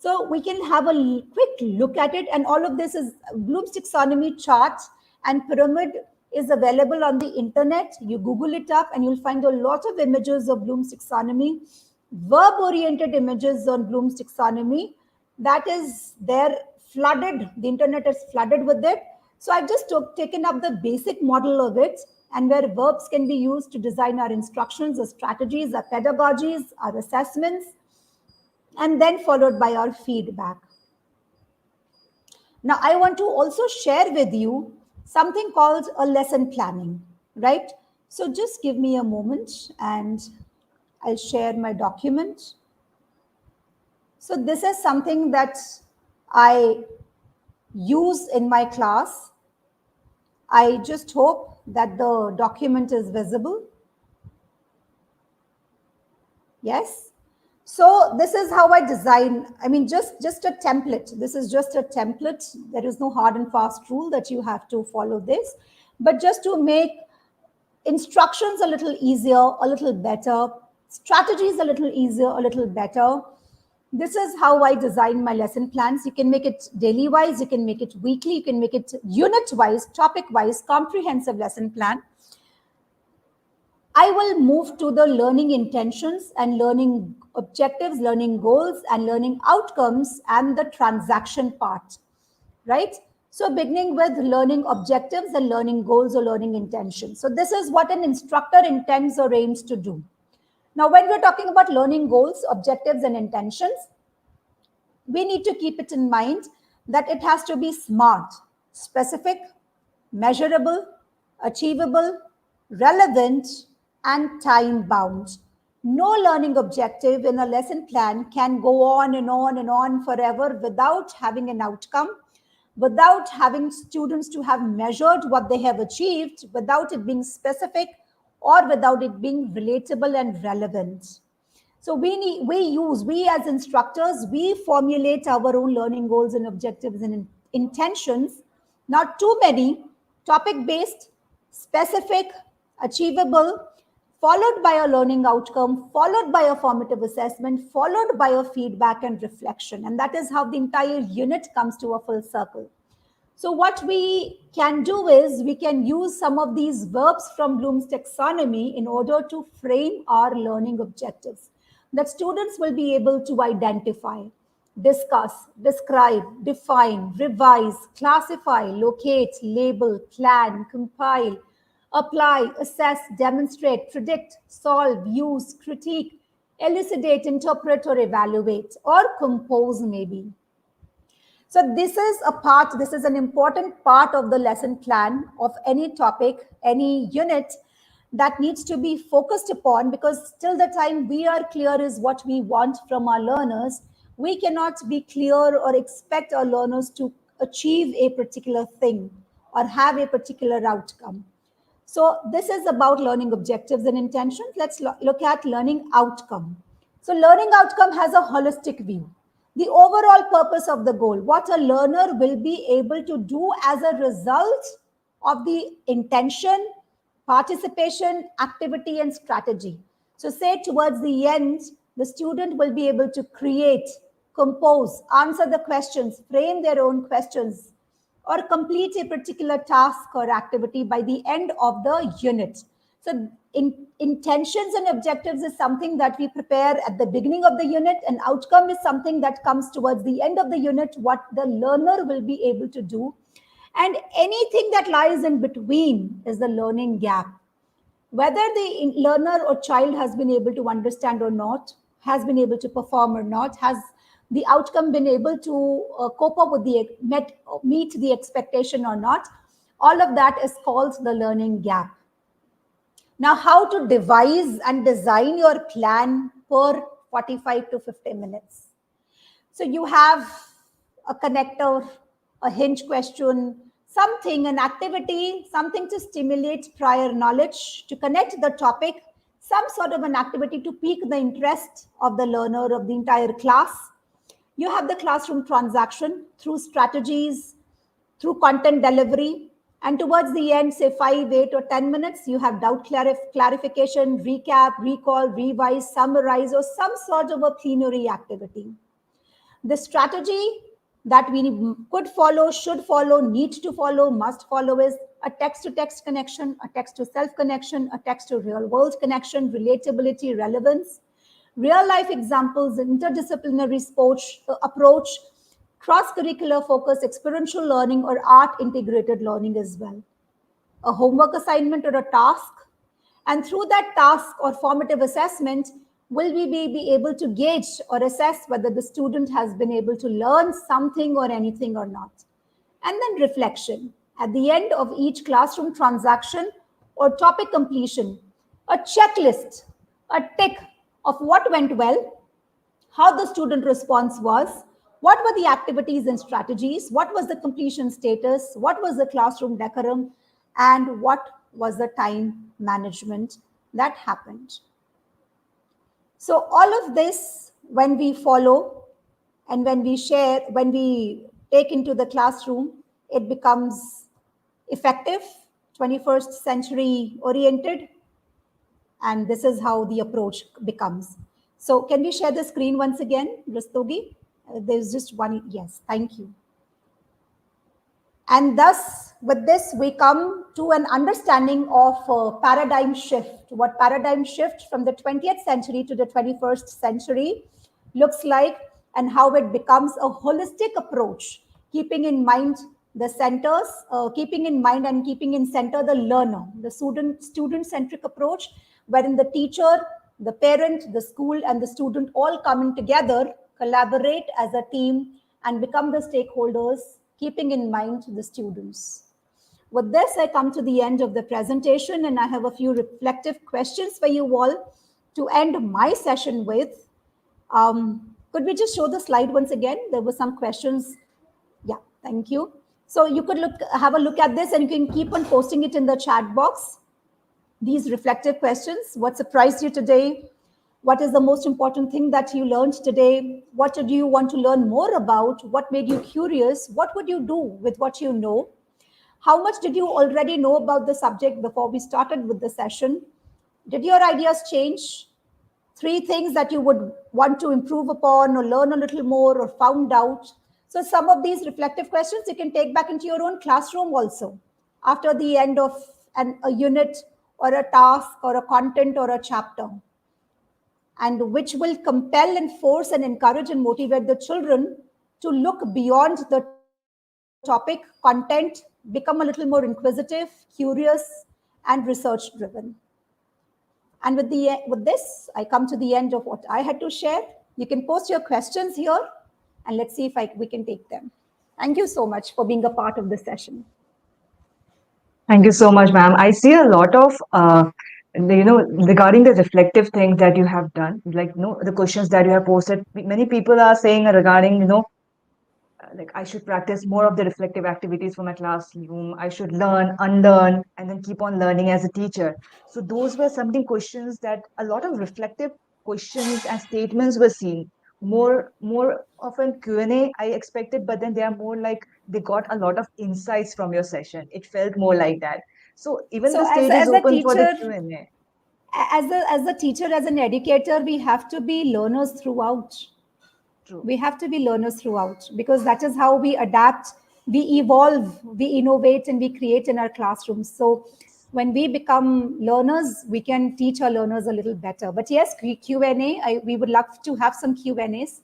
So we can have a quick look at it, and all of this is Bloom's taxonomy chart and pyramid is available on the internet. You Google it up and you'll find a lot of images of Bloom's taxonomy, verb-oriented images on Bloom's taxonomy. That is there flooded, the internet is flooded with it. So I've just taken up the basic model of it, and where verbs can be used to design our instructions, our strategies, our pedagogies, our assessments, and then followed by our feedback. Now, I want to also share with you something called a lesson planning, right? So just give me a moment and I'll share my document. So this is something that I use in my class. I just hope that the document is visible. Yes. So this is how I design, I mean, just a template. This is just a template. There is no hard and fast rule that you have to follow this, but just to make instructions a little easier, a little better, strategies a little easier, a little better, This is how I design my lesson plans. You can make it daily wise, you can make it weekly, you can make it unit wise, topic wise, comprehensive lesson plan. I will move to the learning intentions and learning objectives, learning goals, and learning outcomes, and the transaction part, right? So, beginning with learning objectives and learning goals or learning intentions. So, this is what an instructor intends or aims to do. Now, when we're talking about learning goals, objectives, and intentions, we need to keep it in mind that it has to be smart, specific, measurable, achievable, relevant, and time bound. No learning objective in a lesson plan can go on and on and on forever without having an outcome, without having students to have measured what they have achieved, without it being specific, or without it being relatable and relevant. So we as instructors, we formulate our own learning goals and objectives and intentions, not too many, topic based, specific, achievable, followed by a learning outcome, followed by a formative assessment, followed by a feedback and reflection. And that is how the entire unit comes to a full circle. So what we can do is we can use some of these verbs from Bloom's taxonomy in order to frame our learning objectives that students will be able to identify, discuss, describe, define, revise, classify, locate, label, plan, compile, apply, assess, demonstrate, predict, solve, use, critique, elucidate, interpret, or evaluate, or compose maybe. So this is an important part of the lesson plan of any topic, any unit that needs to be focused upon, because till the time we are clear is what we want from our learners, we cannot be clear or expect our learners to achieve a particular thing or have a particular outcome. So this is about learning objectives and intentions. Let's look at learning outcome. So learning outcome has a holistic view. The overall purpose of the goal, what a learner will be able to do as a result of the intention, participation, activity, and strategy. So say towards the end, the student will be able to create, compose, answer the questions, frame their own questions, or complete a particular task or activity by the end of the unit. So intentions and objectives is something that we prepare at the beginning of the unit, and outcome is something that comes towards the end of the unit, what the learner will be able to do. And anything that lies in between is the learning gap. Whether the learner or child has been able to understand or not, has been able to perform or not, has the outcome been able to cope up with meet the expectation or not, all of that is called the learning gap. Now, how to devise and design your plan per 45 to 50 minutes. So you have a connector, a hinge question, something, an activity, something to stimulate prior knowledge, to connect the topic, some sort of an activity to pique the interest of the learner, of the entire class. You have the classroom transaction through strategies, through content delivery, and towards the end, say 5, 8, or 10 minutes, you have doubt clarification, recap, recall, revise, summarize, or some sort of a plenary activity. The strategy that we could follow, should follow, need to follow, must follow is a text-to-text connection, a text-to-self connection, a text-to-real-world connection, relatability, relevance, real-life examples, interdisciplinary approach, cross-curricular focus, experiential learning, or art-integrated learning as well. A homework assignment or a task, and through that task or formative assessment, will we be able to gauge or assess whether the student has been able to learn something or anything or not. And then reflection. At the end of each classroom transaction or topic completion, a checklist, a tick of what went well, how the student response was, what were the activities and strategies, what was the completion status, what was the classroom decorum, and what was the time management that happened. So all of this, when we follow and when we share, when we take into the classroom, it becomes effective, 21st century oriented, and this is how the approach becomes. So can we share the screen once again, Rastogi? There's just one, yes, thank you. And thus, with this, we come to an understanding of paradigm shift. What paradigm shift from the 20th century to the 21st century looks like, and how it becomes a holistic approach, keeping in mind the centers, keeping in mind and keeping in center the learner, the student-centric approach, wherein the teacher, the parent, the school, and the student all coming together, collaborate as a team, and become the stakeholders, keeping in mind the students. With this, I come to the end of the presentation, and I have a few reflective questions for you all to end my session with. Could we just show the slide once again? There were some questions. Yeah, thank you. So you could have a look at this, and you can keep on posting it in the chat box. These reflective questions: what surprised you today? What is the most important thing that you learned today? What do you want to learn more about? What made you curious? What would you do with what you know? How much did you already know about the subject before we started with the session? Did your ideas change? Three things that you would want to improve upon or learn a little more or found out. So some of these reflective questions you can take back into your own classroom also after the end of a unit or a task or a content or a chapter, and which will compel and force and encourage and motivate the children to look beyond the topic content, become a little more inquisitive, curious, and research driven. And with this, I come to the end of what I had to share. You can post your questions here, and let's see if we can take them. Thank you so much for being a part of this session. Thank you so much, ma'am. I see a lot of, regarding the reflective things that you have done, like, the questions that you have posted. Many people are saying regarding, like I should practice more of the reflective activities for my classroom. I should learn, unlearn, and then keep on learning as a teacher. So those were something questions that a lot of reflective questions and statements were seen. More often Q&A I expected, but then they are more like they got a lot of insights from your session. It felt more like that. So even So the stage is as a open for the teacher, Q&A. as a teacher, as an educator, we have to be learners throughout. True. We have to be learners throughout, because that is how we adapt, we evolve, we innovate, and we create in our classrooms. So when we become learners, we can teach our learners a little better. But yes, Q&A, we would love to have some Q&As.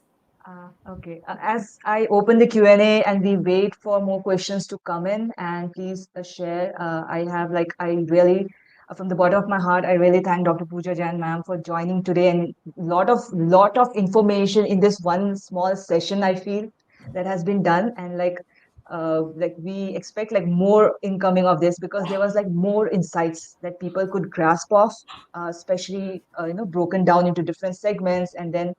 Okay. As I open the Q&A and we wait for more questions to come in, and please share. I really, from the bottom of my heart, I really thank Dr. Pooja Jain ma'am for joining today, and lot of information in this one small session. I feel that has been done, and like we expect like more incoming of this, because there was like more insights that people could grasp of, especially broken down into different segments, and then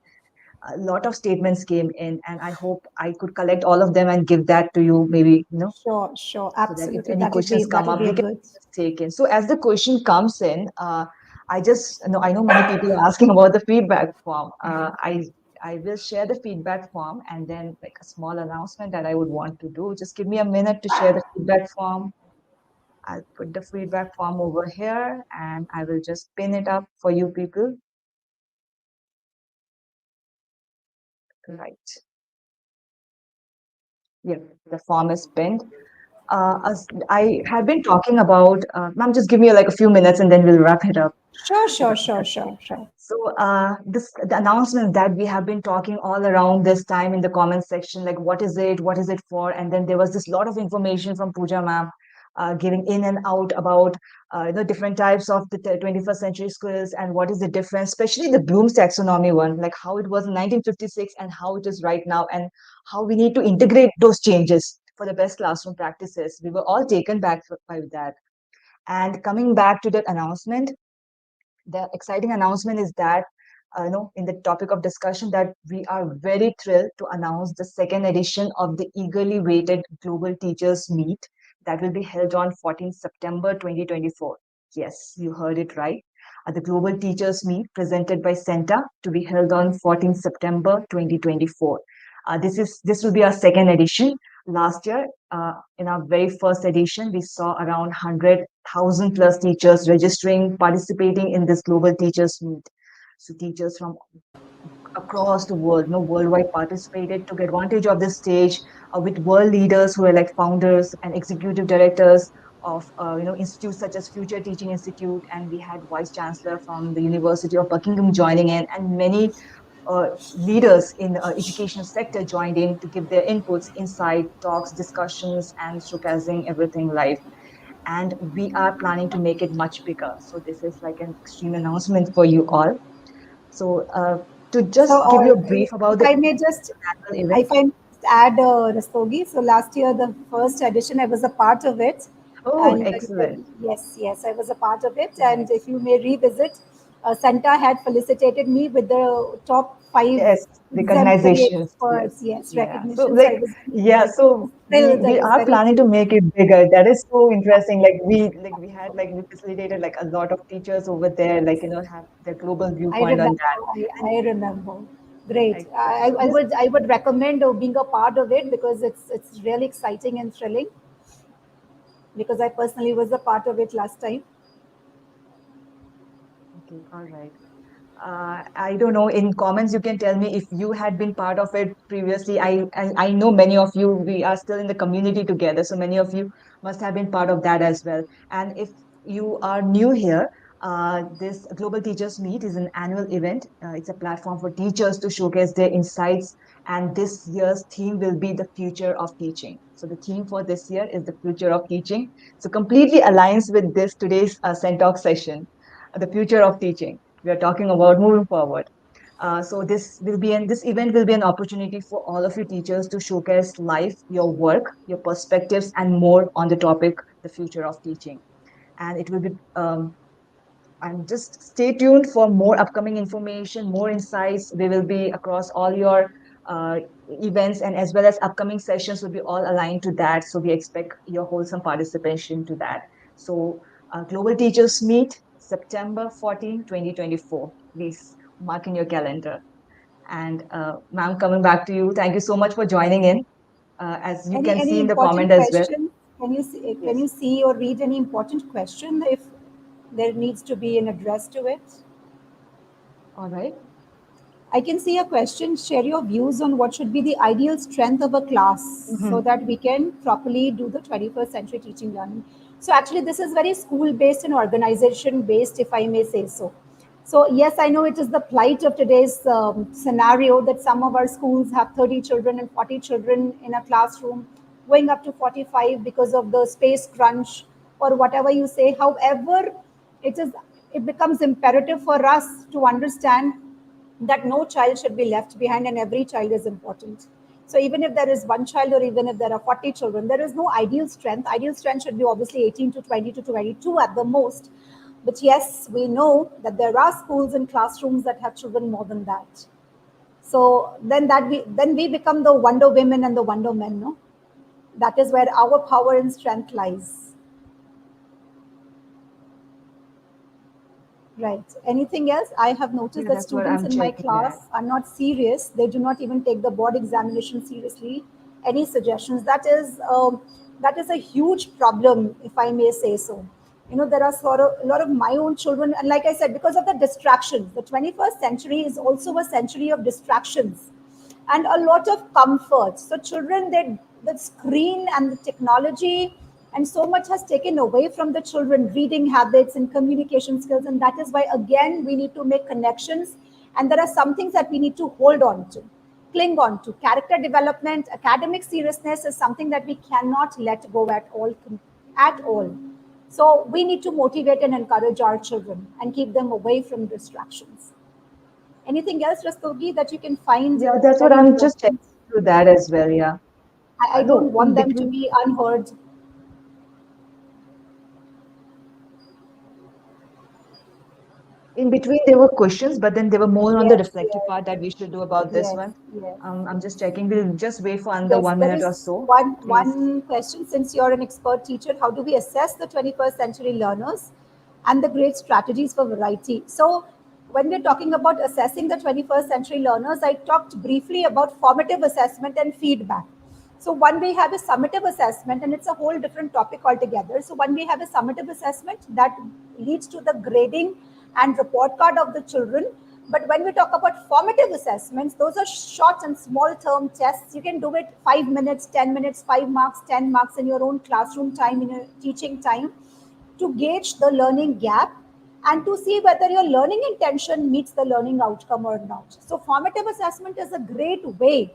a lot of statements came in, and I hope I could collect all of them and give that to you, maybe, Sure, so that if absolutely. any questions That come would up, be a we can good. just take in. So as the question comes in, I know many people are asking about the feedback form. I will share the feedback form, and then like a small announcement that I would want to do. Just give me a minute to share the feedback form. I'll put the feedback form over here, and I will just pin it up for you people. Right. Yeah, the form is pinned. I have been talking about, ma'am, just give me like a few minutes and then we'll wrap it up. Okay. Sure. So the announcement that we have been talking all around this time in the comment section, like what is it for? And then there was this lot of information from Pooja ma'am, giving in and out about different types of the 21st century skills and what is the difference, especially the Bloom's taxonomy one, like how it was in 1956 and how it is right now, and how we need to integrate those changes for the best classroom practices. We were all taken back by that. And coming back to that announcement, the exciting announcement is that, in the topic of discussion, that we are very thrilled to announce the second edition of the eagerly waited Global Teachers Meet that will be held on 14th September 2024. Yes, you heard it right. The Global Teachers Meet presented by CENTA to be held on 14th September 2024. This will be our second edition. Last year, in our very first edition, we saw around 100,000 plus teachers registering, participating in this Global Teachers Meet. So teachers from across the world, worldwide participated, took advantage of this stage with world leaders who are like founders and executive directors of institutes such as Future Teaching Institute, and we had vice chancellor from the University of Buckingham joining in, and many leaders in the education sector joined in to give their inputs, insight, talks, discussions, and showcasing everything live. And we are planning to make it much bigger. So this is like an extreme announcement for you all. So to So, just give you a brief about if the I may just, annual event. if I may just add, Rastogi, so last year, the first edition, I was a part of it. Oh, And excellent. yes, I was a part of it. And Nice. if you may revisit, Santa had felicitated me with the top five Yes, exemplary recognitions. Yes. experts, yes, Yeah. So recognition. So I like, was yeah, so thrilled, I we was are very planning to thrilled. make it bigger. That is so interesting. We facilitated like a lot of teachers over there, like have their global I viewpoint on remember. that. And I remember. Great. excellent. So this I would recommend being a part of it because it's really exciting and thrilling. Because I personally was a part of it last time. okay, all right. I don't know. In comments, you can tell me if you had been part of it previously. I know many of you, we are still in the community together. So many of you must have been part of that as well. And if you are new here, this Global Teachers Meet is an annual event. It's a platform for teachers to showcase their insights. And this year's theme will be the future of teaching. So the theme for this year is the future of teaching. So completely aligns with this today's Talk session, the future of teaching we are talking about moving forward. So this event will be an opportunity for all of you teachers to showcase live your work, your perspectives, and more on the topic, the future of teaching. And it will be and just stay tuned for more upcoming information, more insights. We will be across all your uh, events, and as well as upcoming sessions will be all aligned to that. So we expect your wholesome participation to that. So Global Teachers Meet, September 14, 2024. Please mark in your calendar. And ma'am, coming back to you, thank you so much for joining in. As you can Any see in the comment important as well. question? Can Yes. you see or read any important question if there needs to be an address to it? All right. I can see a question. Share your views on what should be the ideal strength of a class so Mhm. that we can properly do the 21st century teaching learning. So, actually, this is very school based and organization based, if I may say so. So, yes, I know it is the plight of today's scenario that some of our schools have 30 children and 40 children in a classroom, going up to 45 because of the space crunch or whatever you say. However, it is it becomes imperative for us to understand that no child should be left behind and every child is important. So even if there is one child or even if there are 40 children, there is no ideal strength. Ideal strength should be obviously 18 to 20 to 22 at the most. But yes, we know that there are schools and classrooms that have children more than that. So then we become the wonder women and the wonder men, no? That is where our power and strength lies. Right. Anything else? I have noticed Yeah, that that's what students I'm in my checking that. class are not serious. They do not even take the board examination seriously. Any suggestions? That is a huge problem, if I may say so. You know, there are a lot of my own children, and like I said, because of the distractions, the 21st century is also a century of distractions and a lot of comfort. So children, the screen and the technology and so much has taken away from the children reading habits and communication skills. And that is why again we need to make connections. And there are some things that we need to hold on to, cling on to. Character development, academic seriousness is something that we cannot let go at all. So we need to motivate and encourage our children and keep them away from distractions. Anything else, Rastogi, that you can find Yeah, that's what very I'm just checking important? through that as well. Yeah. I don't No, in want them to between be unheard. there were questions, but then they were more on the Yes, reflective yes, part that we should do about this yes, one. yes. I'm just checking. We'll just wait for another Yes, one there minute or is so, please. one question. Since you're an expert teacher, how do we assess the 21st century learners and the great strategies for variety? So, when we're talking about assessing the 21st century learners, I talked briefly about formative assessment and feedback. So, one we have a summative assessment, and it's a whole different topic altogether. So, one we have a summative assessment that leads to the grading and report card of the children But when we talk about formative assessments, those are short and small term tests. You can do it 5 minutes, 10 minutes, 5 marks, 10 marks in your own classroom time, in your teaching time, to gauge the learning gap and to see whether your learning intention meets the learning outcome or not. So, formative assessment is a great way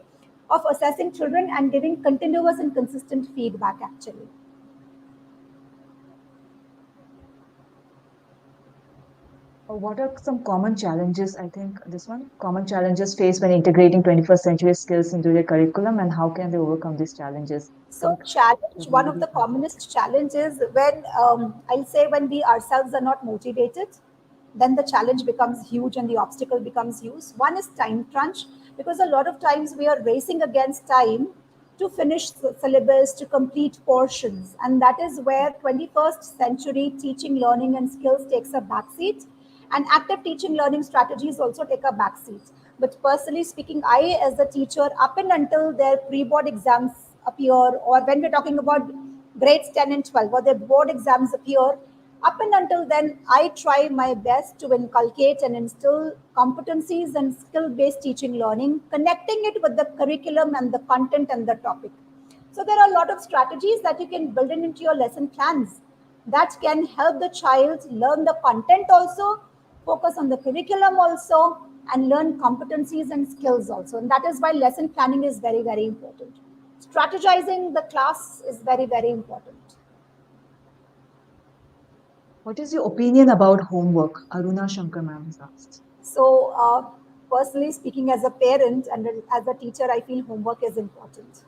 of assessing children and giving continuous and consistent feedback, actually. What are some common challenges? I think this one common challenges faced when integrating 21st century skills into their curriculum, and how can they overcome these challenges? So, Think challenge, one what do of you the think? commonest challenges when I'll say when we ourselves are not motivated, then the challenge becomes huge and the obstacle becomes huge. One is time crunch, because a lot of times we are racing against time to finish the syllabus, to complete portions, and that is where 21st century teaching, learning, and skills takes a backseat, and active teaching learning strategies also take a backseat. But personally speaking, I, as a teacher, up and until their pre-board exams appear, or when we're talking about grades 10 and 12, or their board exams appear, up and until then, I try my best to inculcate and instill competencies and skill based teaching learning, connecting it with the curriculum and the content and the topic. So there are a lot of strategies that you can build into your lesson plans that can help the child learn the content also, focus on the curriculum also, and learn competencies and skills also. And that is why lesson planning is very, very important. Strategizing the class is very, very important. What is your opinion about homework? Aruna Shankar ma'am has asked. So, personally speaking, as a parent and as a teacher, I feel homework is important,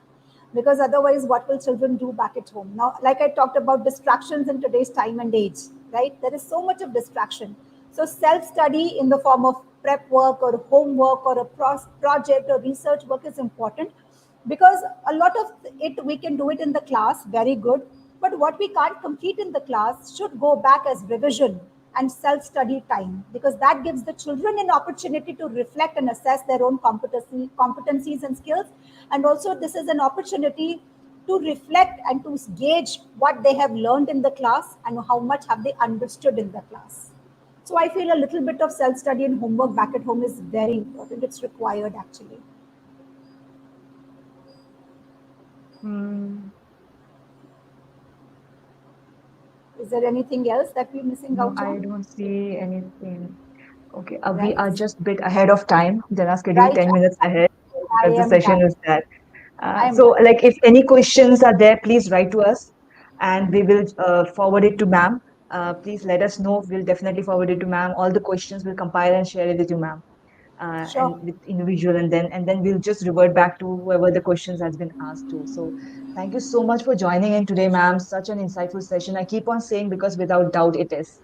because otherwise, what will children do back at home? Now, like I talked about distractions in today's time and age, right? There is so much of distraction. So, self study in the form of prep work or homework or a project or research work is important, because a lot of it we can do it in the class very good, but what we can't complete in the class should go back as revision and self study time, because that gives the children an opportunity to reflect and assess their own competencies and skills. And also this is an opportunity to reflect and to gauge what they have learned in the class and how much have they understood in the class. So I feel a little bit of self study and homework back at home is very important. It's required, actually. Hmm. Is there anything else that we're missing No, out I on? don't see anything. Okay, we Right, are just a bit ahead of time. There are scheduled right. 10 minutes ahead I because the am session done. is that. I am So, done. like, if any questions are there, please write to us and we will forward it to ma'am. Please let us know. We'll definitely forward it to ma'am. All the questions we'll compile and share it with you, ma'am, and Sure. with individual, and then we'll just revert back to whoever the questions has been asked to. So, thank you so much for joining in today, ma'am. Such an insightful session. I keep on saying because without doubt it is,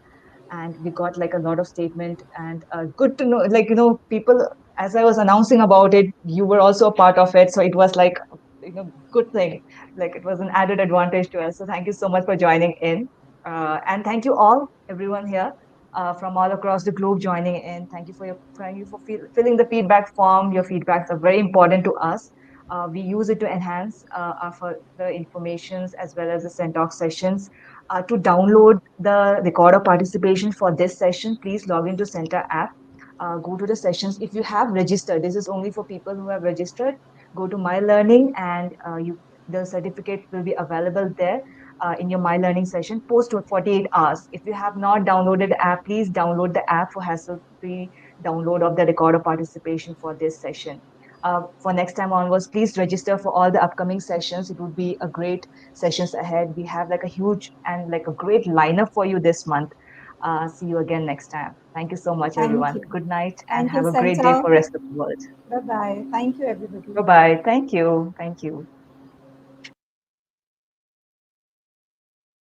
and we got like a lot of statement and good to know, like, people, as I was announcing about it, you were also a part of it, so it was like, good thing, like it was an added advantage to us. So thank you so much for joining in, and thank you all, everyone here, from all across the globe joining in. Thank you for filling the feedback form. Your feedbacks are very important to us. We use it to enhance our further informations as well as the Sentalk sessions. To download the record of participation for this session, please log into Center app. Go to the sessions. If you have registered, this is only for people who have registered. Go to My Learning, and the certificate will be available there in your My Learning session post 48 hours. If you have not downloaded the app, please download the app for hassle-free download of the record of participation for this session. For next time onwards, please register for all the upcoming sessions. It would be a great sessions ahead. We have like a huge and like a great lineup for you this month. See you again next time. Thank you so much, Thank everyone. you. Good night and Thank you, have a great day Santa. for rest of the world. Bye bye. Thank you, everybody. Bye bye. Thank you. Thank you.